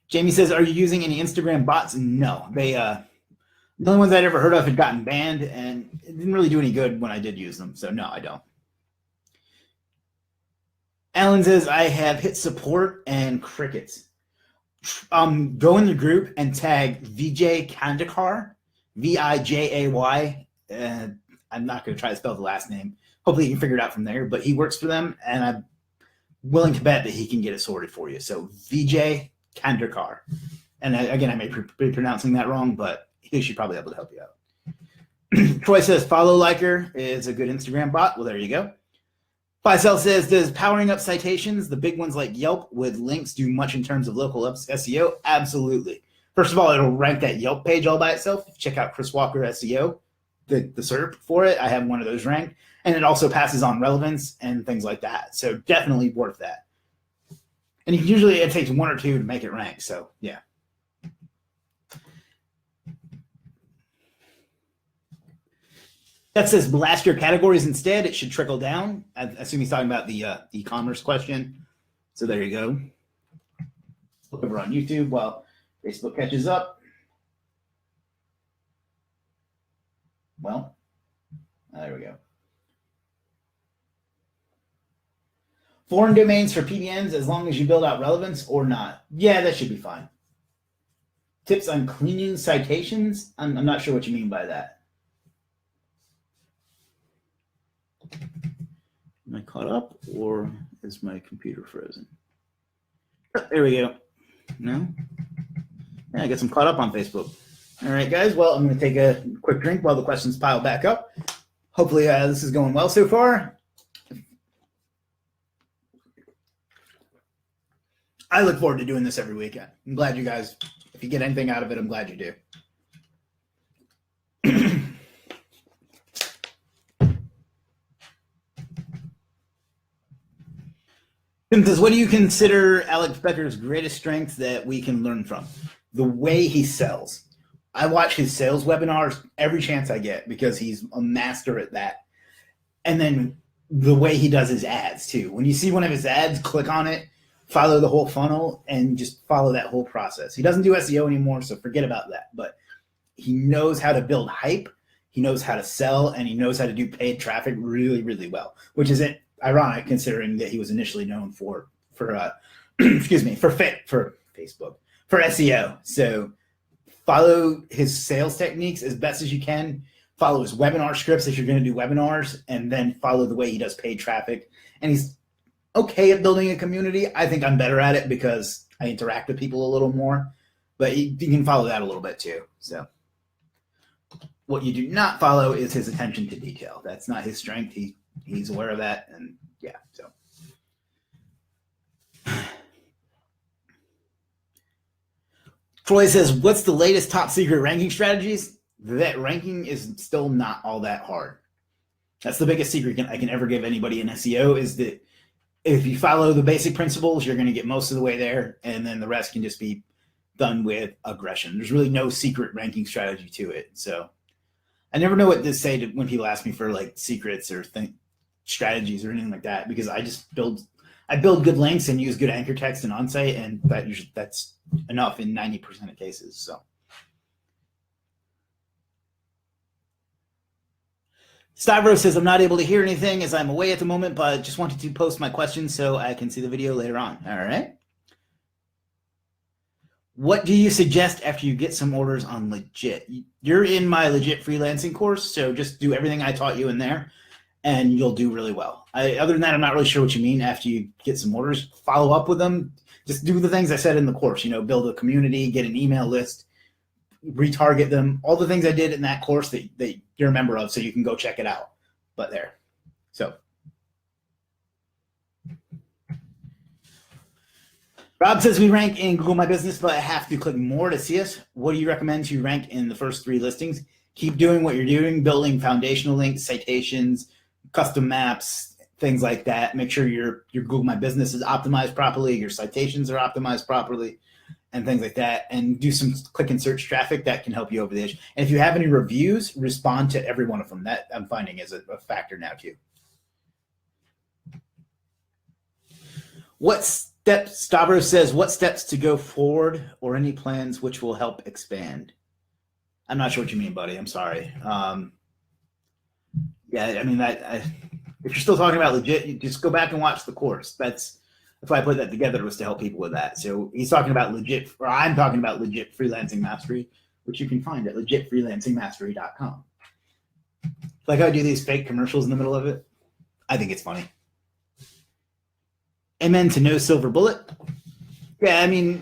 Jamie says, are you using any Instagram bots? No. The only ones I'd ever heard of had gotten banned, and it didn't really do any good when I did use them. So, no, I don't. Alan says, I have hit support and crickets. Go in the group and tag Vijay Kandakar, Vijay. I'm not going to try to spell the last name. Hopefully you can figure it out from there, but he works for them, and I'm willing to bet that he can get it sorted for you. So Vijay Kandakar. And again, I may be pronouncing that wrong, but he should probably be able to help you out. Troy says, follow liker is a good Instagram bot. Well, there you go. Faisal says, does powering up citations, the big ones like Yelp with links, do much in terms of local SEO? Absolutely. First of all, it'll rank that Yelp page all by itself. Check out Chris Walker SEO, the SERP for it. I have one of those ranked. And it also passes on relevance and things like that. So definitely worth that. And usually it takes 1 or 2 to make it rank. So yeah. That says blast your categories instead. It should trickle down. I assume he's talking about the e-commerce question. So there you go. Look over on YouTube while Facebook catches up. Well, there we go. Foreign domains for PBNs as long as you build out relevance or not. Yeah, that should be fine. Tips on cleaning citations? I'm not sure what you mean by that. Am I caught up or is my computer frozen? Oh, there we go. No? Yeah, I guess I'm caught up on Facebook. All right, guys. Well, I'm going to take a quick drink while the questions pile back up. Hopefully this is going well so far. I look forward to doing this every weekend. I'm glad you guys, if you get anything out of it, I'm glad you do. Tim says, what do you consider Alex Becker's greatest strength that we can learn from? The way he sells. I watch his sales webinars every chance I get because he's a master at that. And then the way he does his ads too. When you see one of his ads, click on it, follow the whole funnel, and just follow that whole process. He doesn't do SEO anymore, so forget about that. But he knows how to build hype, he knows how to sell, and he knows how to do paid traffic really, really well, which is ironic considering that he was initially known for excuse me, for Facebook, for SEO. So follow his sales techniques as best as you can. Follow his webinar scripts if you're going to do webinars, and then follow the way he does paid traffic. And he's okay at building a community. I think I'm better at it because I interact with people a little more, but you can follow that a little bit too. So what you do not follow is his attention to detail. That's not his strength. He's aware of that. And yeah, so. Troy says, what's the latest top secret ranking strategies? That ranking is still not all that hard. That's the biggest secret I can ever give anybody in SEO is that if you follow the basic principles, you're going to get most of the way there, and then the rest can just be done with aggression. There's really no secret ranking strategy to it. So I never know what to say when people ask me for like secrets or strategies or anything like that, because I build good links and use good anchor text and on-site, and that's enough in 90% of cases. So. Stavros says, I'm not able to hear anything as I'm away at the moment, but just wanted to post my questions so I can see the video later on. All right. What do you suggest after you get some orders on Legit? You're in my Legit freelancing course, so just do everything I taught you in there, and you'll do really well. Other than that, I'm not really sure what you mean after you get some orders. Follow up with them. Just do the things I said in the course, build a community, get an email list, retarget them, all the things I did in that course that you're a member of, so you can go check it out. But there. So Rob says we rank in Google My Business, but I have to click more to see us. What do you recommend to rank in the first 3 listings? Keep doing what you're doing, building foundational links, citations, custom maps, things like that. Make sure your Google My Business is optimized properly, your citations are optimized properly, and things like that, and do some click and search traffic that can help you over the edge. And if you have any reviews, respond to every one of them. That I'm finding is a factor now too. Stavros says, what steps to go forward or any plans which will help expand? I'm not sure what you mean, buddy. I'm sorry. Yeah, I mean, if you're still talking about Legit, you just go back and watch the course. That's why I put that together, was to help people with that. So he's talking about Legit, or I'm talking about Legit Freelancing Mastery, which you can find at legitfreelancingmastery.com. Like how I do these fake commercials in the middle of it. I think it's funny. Amen to no silver bullet. Yeah, I mean,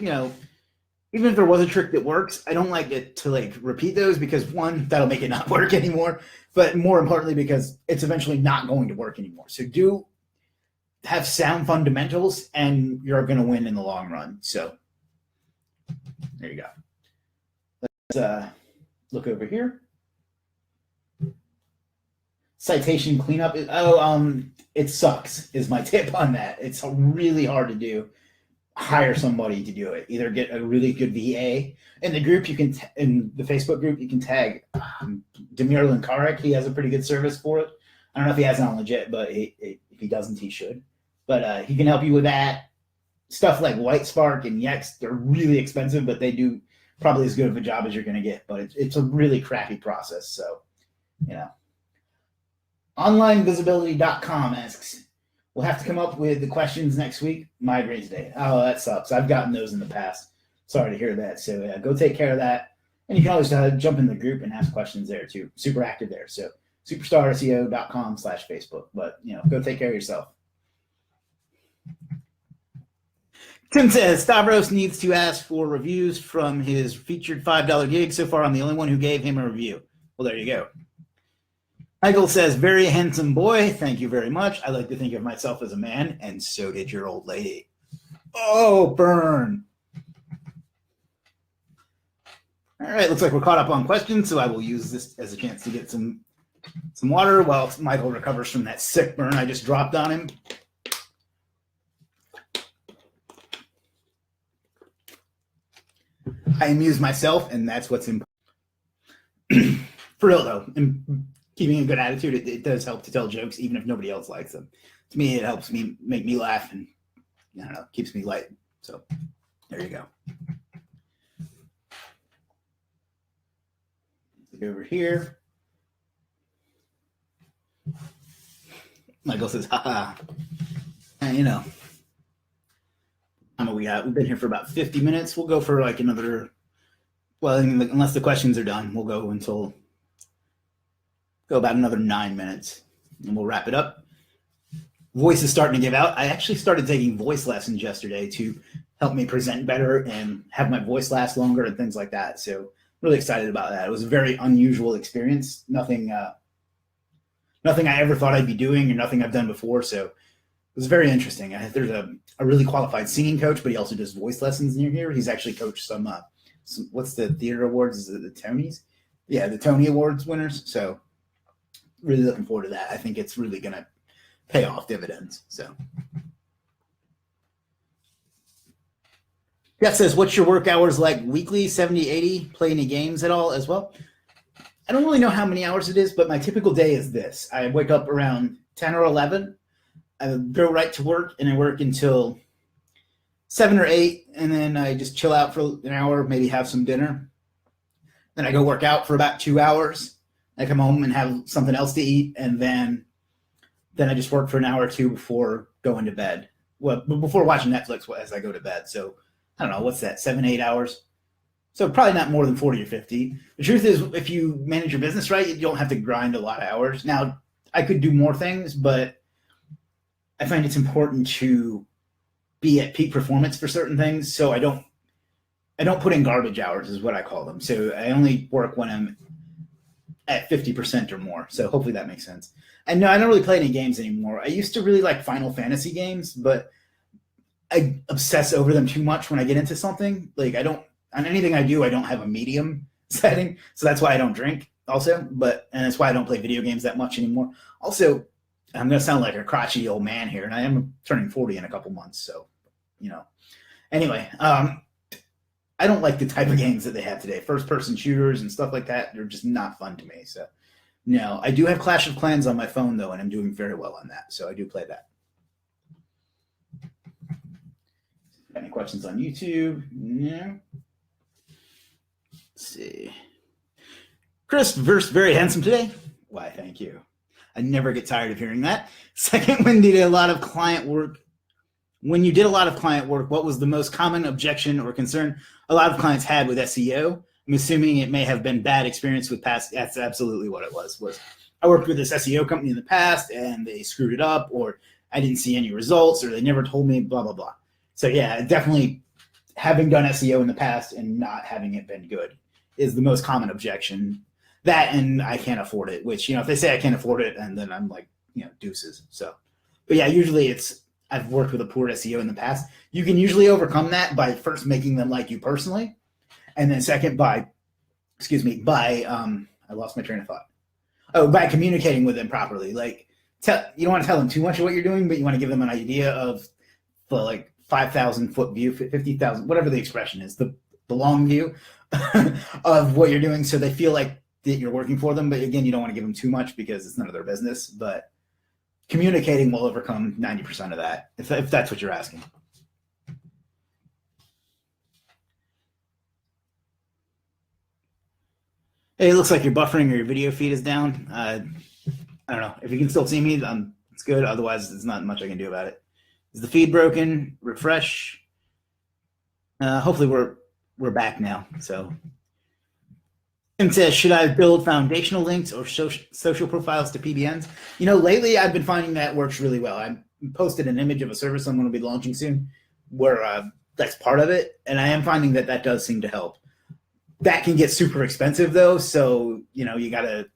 even if there was a trick that works, I don't like it to repeat those, because one, that'll make it not work anymore. But more importantly, because it's eventually not going to work anymore. So have sound fundamentals, and you're going to win in the long run. So there you go. Let's look over here. Citation cleanup. It sucks is my tip on that. It's really hard to do. Hire somebody to do it. Either get a really good VA. In the group, you can in the Facebook group, you can tag Demir Linkarek. He has a pretty good service for it. I don't know if he has it on Legit, but if he doesn't, he should. But he can help you with that. Stuff like Whitespark and Yext, they're really expensive, but they do probably as good of a job as you're going to get. But it's a really crappy process. So, Onlinevisibility.com asks, we'll have to come up with the questions next week. Migraines day. Oh, that sucks. I've gotten those in the past. Sorry to hear that. So go take care of that. And you can always jump in the group and ask questions there too. Super active there. So superstarseo.com/Facebook. But, go take care of yourself. Tim says, Stavros needs to ask for reviews from his featured $5 gig. So far, I'm the only one who gave him a review. Well, there you go. Michael says, very handsome boy. Thank you very much. I like to think of myself as a man, and so did your old lady. Oh, burn. All right, looks like we're caught up on questions, so I will use this as a chance to get some water while Michael recovers from that sick burn I just dropped on him. I amuse myself, and that's what's important. For real, though, and keeping a good attitude, it does help to tell jokes, even if nobody else likes them. To me, it helps me make me laugh, and I don't know, keeps me light. So there you go. Look over here. Michael says, haha. And we've been here for about 50 minutes. We'll go for like another, well, unless the questions are done, we'll go about another 9 minutes, and we'll wrap it up. Voice is starting to give out. I actually started taking voice lessons yesterday to help me present better and have my voice last longer and things like that. So really excited about that. It was a very unusual experience. Nothing I ever thought I'd be doing, or nothing I've done before. So it was very interesting. There's a really qualified singing coach, but he also does voice lessons near here. He's actually coached some what's the theater awards? Is it the Tonys? Yeah, the Tony Awards winners. So really looking forward to that. I think it's really going to pay off dividends. So Jeff says, what's your work hours like weekly? 70, 80? Play any games at all as well? I don't really know how many hours it is, but my typical day is this. I wake up around 10 or 11. I go right to work, and I work until 7 or 8, and then I just chill out for an hour, maybe have some dinner. Then I go work out for about 2 hours. I come home and have something else to eat, and then I just work for an hour or two before going to bed. Well, before watching Netflix as I go to bed. So I don't know, what's that, 7, 8 hours? So probably not more than 40 or 50. The truth is, if you manage your business right, you don't have to grind a lot of hours. Now, I could do more things, but I find it's important to be at peak performance for certain things. So I don't put in garbage hours, is what I call them. So I only work when I'm at 50% or more. So hopefully that makes sense. And no, I don't really play any games anymore. I used to really like Final Fantasy games, but I obsess over them too much when I get into something. Like on anything I do, I don't have a medium setting. So that's why I don't drink also. And that's why I don't play video games that much anymore. Also, I'm going to sound like a crotchety old man here, and I am turning 40 in a couple months. So, anyway, I don't like the type of games that they have today. First-person shooters and stuff like that, they're just not fun to me. So, no, I do have Clash of Clans on my phone, though, and I'm doing very well on that. So I do play that. Any questions on YouTube? No. Let's see. Chris, very handsome today. Why, thank you. I never get tired of hearing that. Second, when you did a lot of client work, what was the most common objection or concern a lot of clients had with SEO? I'm assuming it may have been bad experience with past. That's absolutely what it was I worked with this SEO company in the past, and they screwed it up, or I didn't see any results, or they never told me, blah, blah, blah. So yeah, definitely having done SEO in the past and not having it been good is the most common objection. That, and I can't afford it, which, if they say I can't afford it, and then I'm like, deuces. So, but yeah, usually I've worked with a poor SEO in the past. You can usually overcome that by first making them like you personally. And then second by I lost my train of thought. Oh, by communicating with them properly. Like, you don't want to tell them too much of what you're doing, but you want to give them an idea of the like 5,000 foot view, 50,000, whatever the expression is, the long view of what you're doing, so they feel like that you're working for them. But again, you don't want to give them too much because it's none of their business. But communicating will overcome 90% of that, if that's what you're asking. Hey, it looks like you're buffering or your video feed is down. I don't know. If you can still see me, it's good. Otherwise, there's not much I can do about it. Is the feed broken? Refresh. Hopefully we're back now. So Tim says, should I build foundational links or social profiles to PBNs? Lately I've been finding that works really well. I posted an image of a service I'm going to be launching soon where that's part of it. And I am finding that does seem to help. That can get super expensive though. So, you got to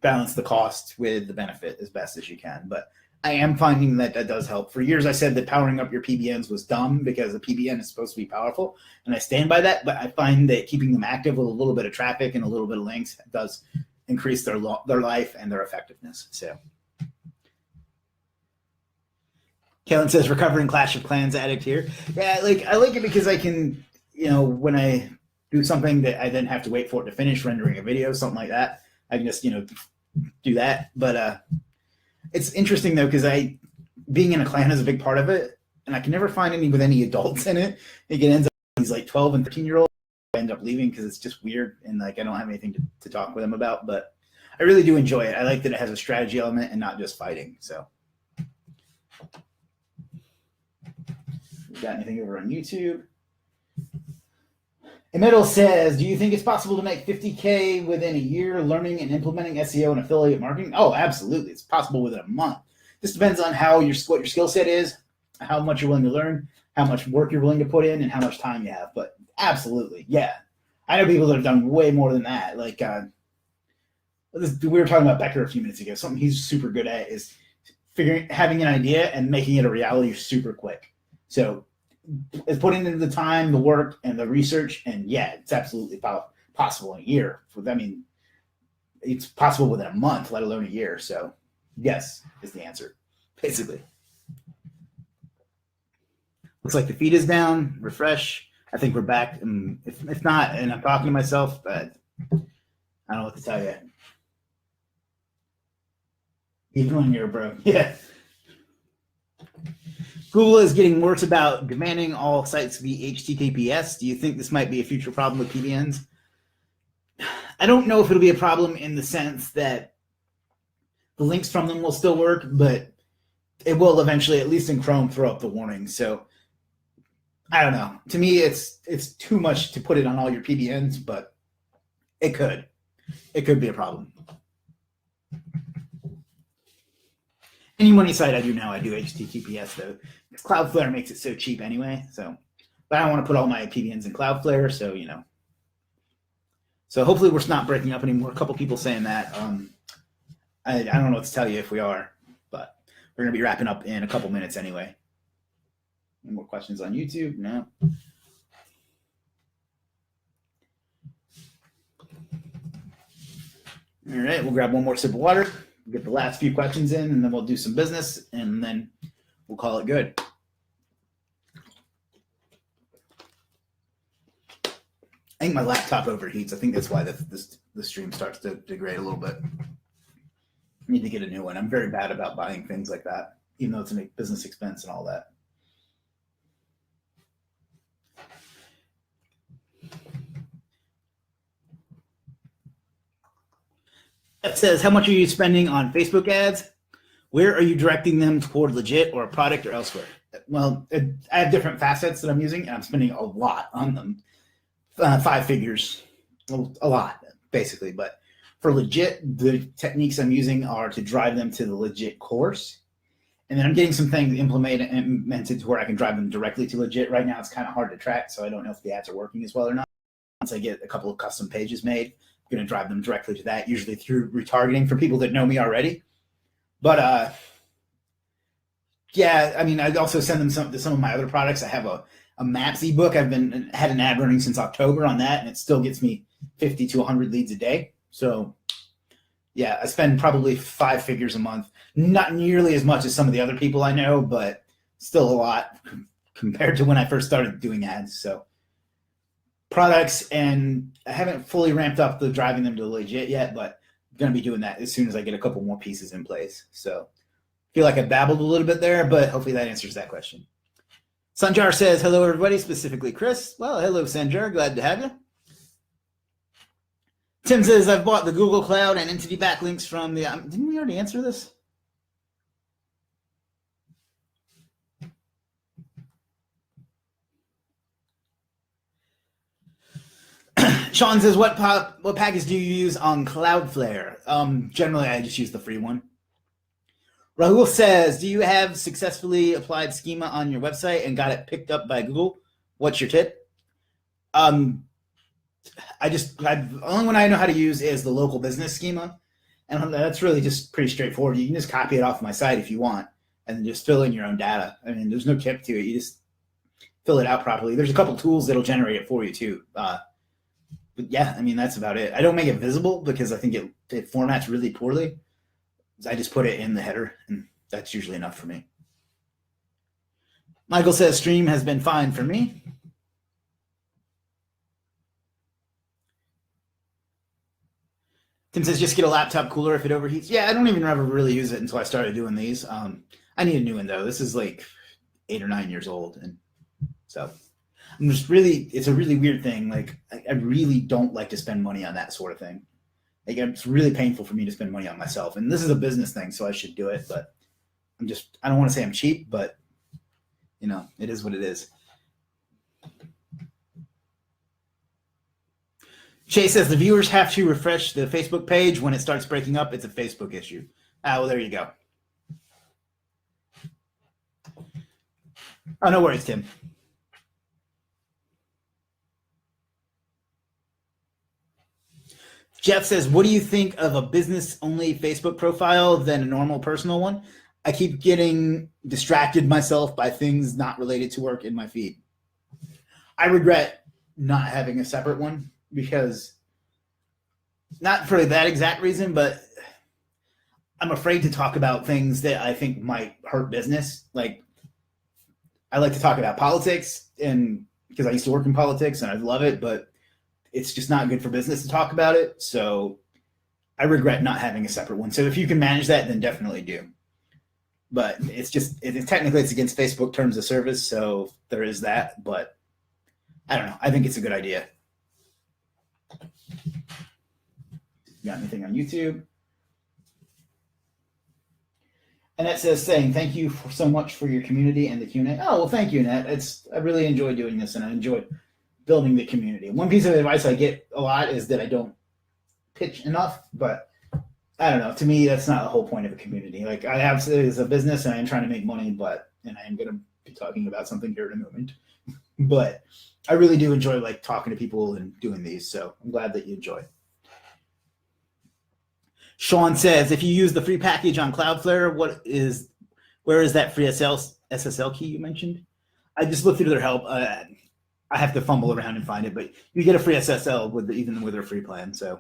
balance the cost with the benefit as best as you can. But I am finding that does help. For years, I said that powering up your PBNs was dumb because a PBN is supposed to be powerful, and I stand by that. But I find that keeping them active with a little bit of traffic and a little bit of links does increase their life and their effectiveness. So, Kellen says, recovering Clash of Clans addict here. Yeah, I like it because I can, when I do something that I then have to wait for it to finish rendering a video, something like that, I can just, do that. But it's interesting though, because being in a clan is a big part of it, and I can never find any with any adults in it. It ends up these 12 and 13-year-olds end up leaving because it's just weird, and I don't have anything to talk with them about. But I really do enjoy it. I like that it has a strategy element and not just fighting. So, got anything over on YouTube? Emil says, do you think it's possible to make $50K within a year learning and implementing SEO and affiliate marketing? Oh, absolutely. It's possible within a month. This depends on what your skill set is, how much you're willing to learn, how much work you're willing to put in, and how much time you have. But absolutely, yeah. I know people that have done way more than that. We were talking about Becker a few minutes ago. Something he's super good at is having an idea and making it a reality super quick. So it's putting in the time, the work, and the research, and yeah, it's absolutely possible in a year. It's possible within a month, let alone a year. So yes is the answer, basically. Looks like the feed is down. Refresh. I think we're back. If not, and I'm talking to myself, but I don't know what to tell you. Even when you're broke. Yeah. Google is getting worse about demanding all sites be HTTPS. Do you think this might be a future problem with PBNs? I don't know if it'll be a problem in the sense that the links from them will still work, but it will eventually, at least in Chrome, throw up the warning. So I don't know. To me, it's too much to put it on all your PBNs, but it could be a problem. Any money site I do now, I do HTTPS though. Because Cloudflare makes it so cheap anyway. So, but I don't want to put all my PBNs in Cloudflare, so So hopefully we're not breaking up anymore. A couple people saying that. I don't know what to tell you if we are, but we're gonna be wrapping up in a couple minutes anyway. Any more questions on YouTube? No. All right, we'll grab one more sip of water. We'll get the last few questions in, and then we'll do some business, and then we'll call it good. I think my laptop overheats. I think that's why the stream starts to degrade a little bit. I need to get a new one. I'm very bad about buying things like that, even though it's a business expense and all that. It says, how much are you spending on Facebook ads? Where are you directing them toward legit or a product or elsewhere? Well, I have different facets that I'm using, and I'm spending a lot on them. 5 figures, a lot, basically. But for legit, the techniques I'm using are to drive them to the legit course. And then I'm getting some things implemented to where I can drive them directly to legit. Right now, it's kind of hard to track, so I don't know if the ads are working as well or not. Once I get a couple of custom pages made, I'm going to drive them directly to that, usually through retargeting for people that know me already. But yeah, I mean, I also send them some of my other products. I have a Maps ebook. Had an ad running since October on that, and it still gets me 50 to 100 leads a day. So yeah, I spend probably 5 figures a month. Not nearly as much as some of the other people I know, but still a lot compared to when I first started doing ads. So products, and I haven't fully ramped up the driving them to legit yet, but I'm going to be doing that as soon as I get a couple more pieces in place. So I feel like I babbled a little bit there, but hopefully that answers that question. Sanjar says, hello, everybody, specifically Chris. Well, hello, Sanjar. Glad to have you. Tim says, I've bought the Google Cloud and entity backlinks from the... didn't we already answer this? Sean says, what package do you use on Cloudflare? Generally, I just use the free one. Rahul says, do you have successfully applied schema on your website and got it picked up by Google? What's your tip? The only one I know how to use is the local business schema. And that's really just pretty straightforward. You can just copy it off my site if you want and then just fill in your own data. I mean, there's no tip to it. You just fill it out properly. There's a couple tools that'll generate it for you too. But yeah, I mean, that's about it. I don't make it visible because I think it formats really poorly. I just put it in the header, and that's usually enough for me. Michael says, stream has been fine for me. Tim says, just get a laptop cooler if it overheats. Yeah, I don't even ever really use it until I started doing these. I need a new one, though. This is like 8 or 9 years old, and so I'm just it's a really weird thing. Like, I really don't like to spend money on that sort of thing. Like, it's really painful for me to spend money on myself. And this is a business thing, so I should do it. But I don't want to say I'm cheap, but, it is what it is. Chase says, the viewers have to refresh the Facebook page. When it starts breaking up, it's a Facebook issue. Well, there you go. Oh, no worries, Tim. Jeff says, what do you think of a business-only Facebook profile than a normal personal one? I keep getting distracted myself by things not related to work in my feed. I regret not having a separate one because, not for that exact reason, but I'm afraid to talk about things that I think might hurt business. Like, I like to talk about politics, and because I used to work in politics and I love it, but it's just not good for business to talk about it. So I regret not having a separate one. So if you can manage that, then definitely do. But technically it's against Facebook terms of service. So there is that, but I don't know. I think it's a good idea. Got anything on YouTube? Annette says, thank you so much for your community and the Q&A. Oh, well, thank you, Annette. I really enjoy doing this, and I enjoy building the community. One piece of advice I get a lot is that I don't pitch enough, but I don't know. To me, that's not the whole point of a community. Like, I have as a business and I am trying to make money, and I am going to be talking about something here in a moment, but I really do enjoy like talking to people and doing these. So I'm glad that you enjoy. Sean says, if you use the free package on Cloudflare, where is that free SSL key you mentioned? I just looked through their help. I have to fumble around and find it, but you get a free SSL even with their free plan. So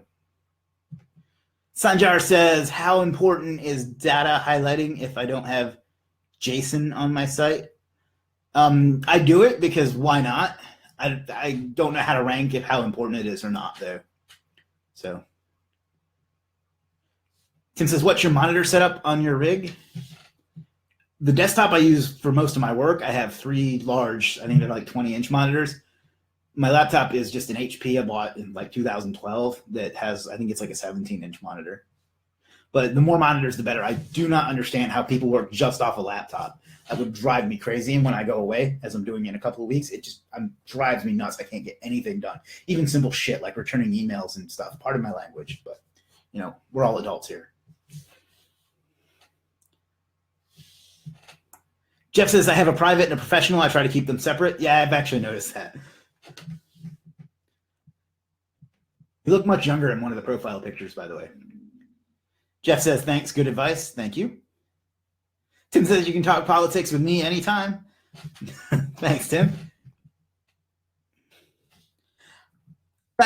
Sanjar says, how important is data highlighting if I don't have JSON on my site? I do it because why not? I don't know how to rank how important it is or not though. So Tim says, what's your monitor setup on your rig? The desktop I use for most of my work, I have 3 large, I think they're like 20-inch monitors. My laptop is just an HP I bought in like 2012 that has, I think it's like a 17-inch monitor. But the more monitors, the better. I do not understand how people work just off a laptop. That would drive me crazy. And when I go away, as I'm doing in a couple of weeks, it just drives me nuts. I can't get anything done. Even simple shit like returning emails and stuff, part of my language. But, we're all adults here. Jeff says, I have a private and a professional. I try to keep them separate. Yeah, I've actually noticed that. You look much younger in one of the profile pictures, by the way. Jeff says, thanks. Good advice. Thank you. Tim says, you can talk politics with me anytime. Thanks, Tim.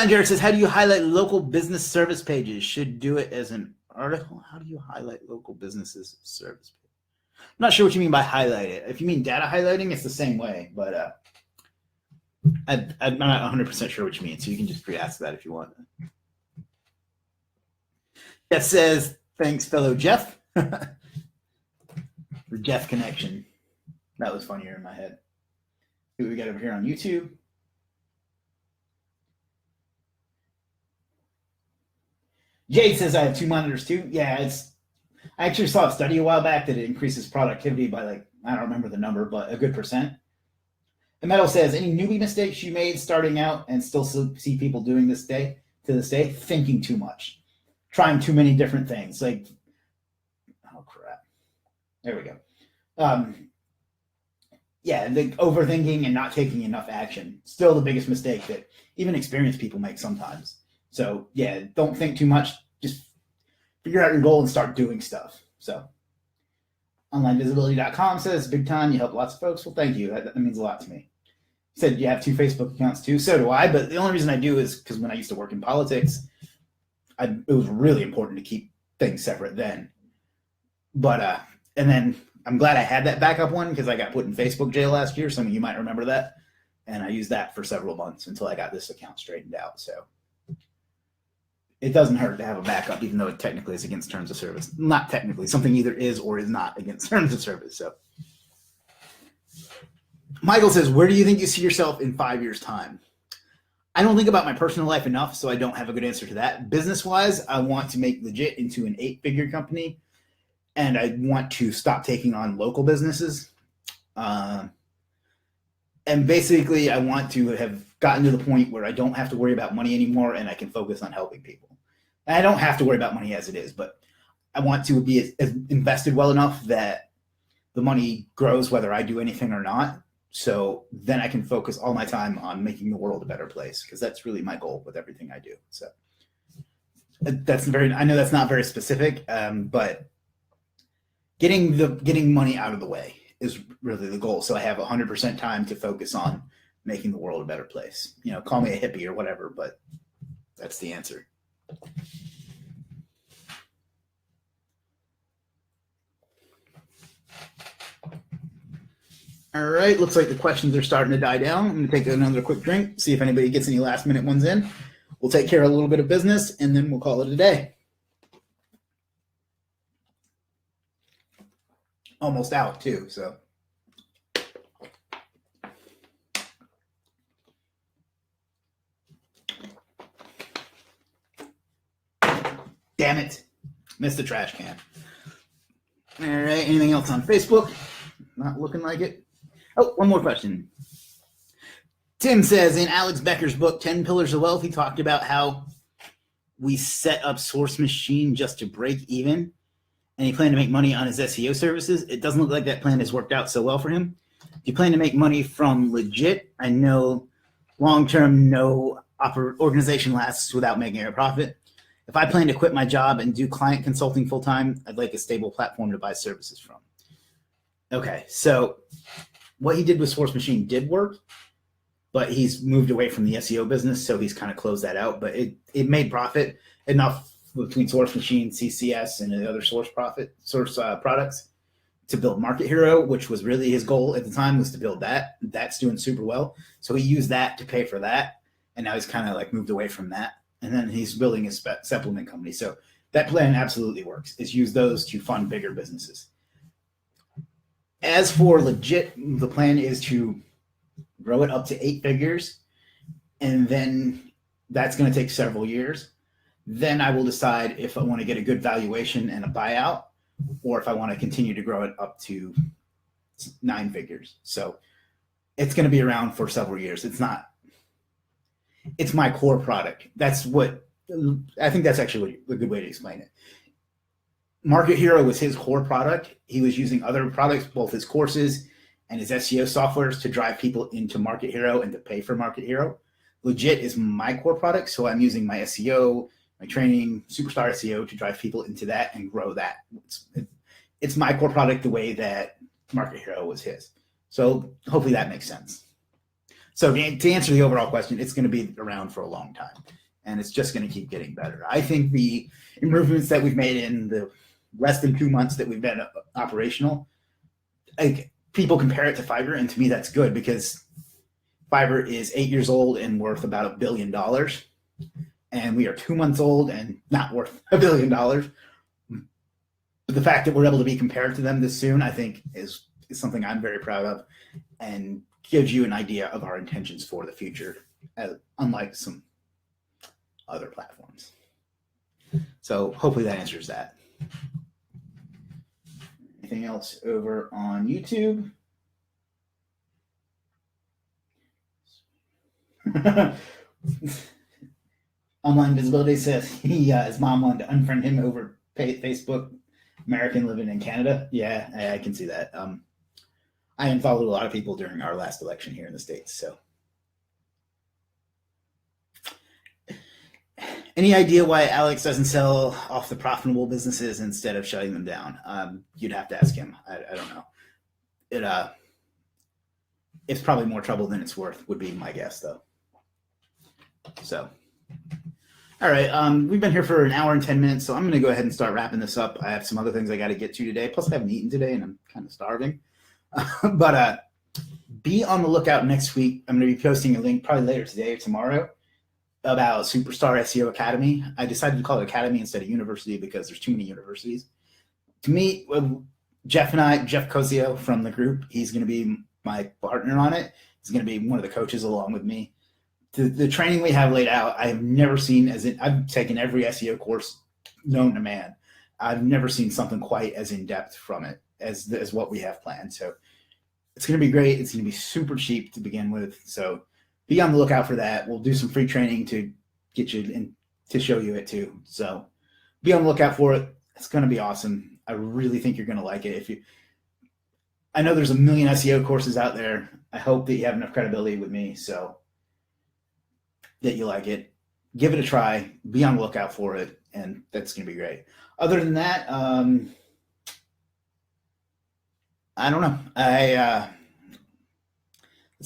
Jared says, how do you highlight local business service pages? Should do it as an article. How do you highlight local businesses service pages? I'm not sure what you mean by highlight it. If you mean data highlighting, it's the same way, but I'm not 100% sure what you mean, so you can just re-ask that if you want. Jeff says, thanks, fellow Jeff. For Jeff Connection. That was funnier in my head. See what we got over here on YouTube. Jade says, I have 2 monitors too. Yeah, I actually saw a study a while back that it increases productivity by I don't remember the number, but a good %. The Metal says, any newbie mistakes you made starting out and still see people doing this day to this day? Thinking too much, trying too many different things. Like, oh crap. There we go. Yeah, the overthinking and not taking enough action. Still the biggest mistake that even experienced people make sometimes. So yeah, don't think too much. Just figure out your goal and start doing stuff. So onlinevisibility.com says, big time, you help lots of folks. Well, thank you. That means a lot to me. Said you have 2 Facebook accounts too. So do I. But the only reason I do is because when I used to work in politics, it was really important to keep things separate then. But and then I'm glad I had that backup one because I got put in Facebook jail last year. Some of you might remember that. And I used that for several months until I got this account straightened out. So it doesn't hurt to have a backup, even though it technically is against terms of service. Not technically. Something either is or is not against terms of service. So Michael says, where do you think you see yourself in 5 years' time? I don't think about my personal life enough, so I don't have a good answer to that. Business-wise, I want to make Legit into an 8-figure company, and I want to stop taking on local businesses. And basically, I want to have gotten to the point where I don't have to worry about money anymore, and I can focus on helping people. And I don't have to worry about money as it is, but I want to be invested well enough that the money grows whether I do anything or not. So then I can focus all my time on making the world a better place, because that's really my goal with everything I do. So I know that's not very specific, but getting money out of the way is really the goal. So I have 100% time to focus on making the world a better place. Call me a hippie or whatever, but that's the answer. All right, looks like the questions are starting to die down. I'm going to take another quick drink, see if anybody gets any last-minute ones in. We'll take care of a little bit of business, and then we'll call it a day. Almost out, too, so. Damn it. Missed the trash can. All right, anything else on Facebook? Not looking like it. Oh, one more question. Tim says, in Alex Becker's book, 10 Pillars of Wealth, he talked about how we set up Source Machine just to break even, and he planned to make money on his SEO services. It doesn't look like that plan has worked out so well for him. Do you plan to make money from Legit? I know long-term, no organization lasts without making a profit. If I plan to quit my job and do client consulting full-time, I'd like a stable platform to buy services from. Okay, so what he did with Source Machine did work, but he's moved away from the SEO business, so he's kind of closed that out. But it made profit enough between Source Machine, CCS, and the other source products to build Market Hero, which was really his goal at the time, was to build that. That's doing super well. So he used that to pay for that, and now he's kind of like moved away from that. And then he's building his supplement company. So that plan absolutely works, is use those to fund bigger businesses. As for Legit, the plan is to grow it up to 8 figures, and then that's going to take several years. Then I will decide if I want to get a good valuation and a buyout, or if I want to continue to grow it up to 9 figures. So it's going to be around for several years. It's my core product. I think that's actually a good way to explain it. Market Hero was his core product. He was using other products, both his courses and his SEO softwares, to drive people into Market Hero and to pay for Market Hero. Legit is my core product, so I'm using my SEO, my training, Superstar SEO, to drive people into that and grow that. It's my core product the way that Market Hero was his. So hopefully that makes sense. So to answer the overall question, it's going to be around for a long time, and it's just going to keep getting better. I think the improvements that we've made in the less than 2 months that we've been operational, like, people compare it to Fiverr, and to me that's good, because Fiverr is 8 years old and worth about $1 billion, and we are 2 months old and not worth $1 billion. But the fact that we're able to be compared to them this soon, I think, is something I'm very proud of, and gives you an idea of our intentions for the future, unlike some other platforms. So hopefully that answers that. Anything else over on YouTube? Online visibility says his mom wanted to unfriend him over Facebook. American living in Canada. Yeah, I can see that. I unfollowed a lot of people during our last election here in the States. So, any idea why Alex doesn't sell off the profitable businesses instead of shutting them down? You'd have to ask him. I don't know. It's probably more trouble than it's worth, would be my guess, though. So, all right. We've been here for an hour and 10 minutes, so I'm going to go ahead and start wrapping this up. I have some other things I got to get to today. Plus, I haven't eaten today, and I'm kind of starving. But be on the lookout next week. I'm going to be posting a link probably later today or tomorrow about Superstar SEO Academy. I decided to call it Academy instead of University because there's too many universities. To meet Jeff Cosio from the group, he's going to be my partner on it. He's going to be one of the coaches along with me. The training we have laid out, I have never seen I've taken every SEO course known to man. I've never seen something quite as in-depth from it as what we have planned. So it's going to be great. It's going to be super cheap to begin with. So be on the lookout for that. We'll do some free training to get you in, to show you it too. So be on the lookout for it. It's going to be awesome. I really think you're going to like it. I know there's a million SEO courses out there. I hope that you have enough credibility with me so that you like it. Give it a try. Be on the lookout for it, and that's going to be great. Other than that, I don't know. That's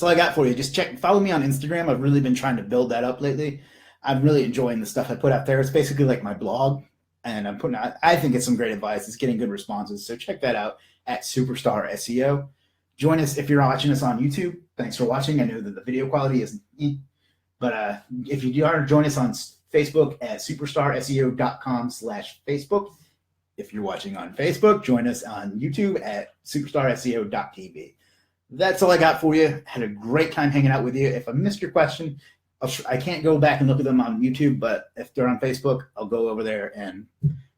all I got for you. Just follow me on Instagram. I've really been trying to build that up lately. I'm really enjoying the stuff I put out there. It's basically like my blog, and I'm putting out, I think it's some great advice. It's getting good responses. So check that out at Superstar SEO. Join us if you're watching us on YouTube. Thanks for watching. I know that the video quality isn't, but if you are, join us on Facebook at superstarseo.com/Facebook. If you're watching on Facebook, join us on YouTube at superstarseo.tv. That's all I got for you. Had a great time hanging out with you. If I missed your question, I can't go back and look at them on YouTube, but if they're on Facebook, I'll go over there and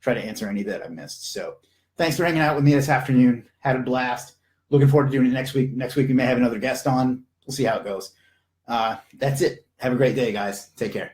try to answer any that I missed. So thanks for hanging out with me this afternoon. Had a blast. Looking forward to doing it next week. Next week, we may have another guest on. We'll see how it goes. That's it. Have a great day, guys. Take care.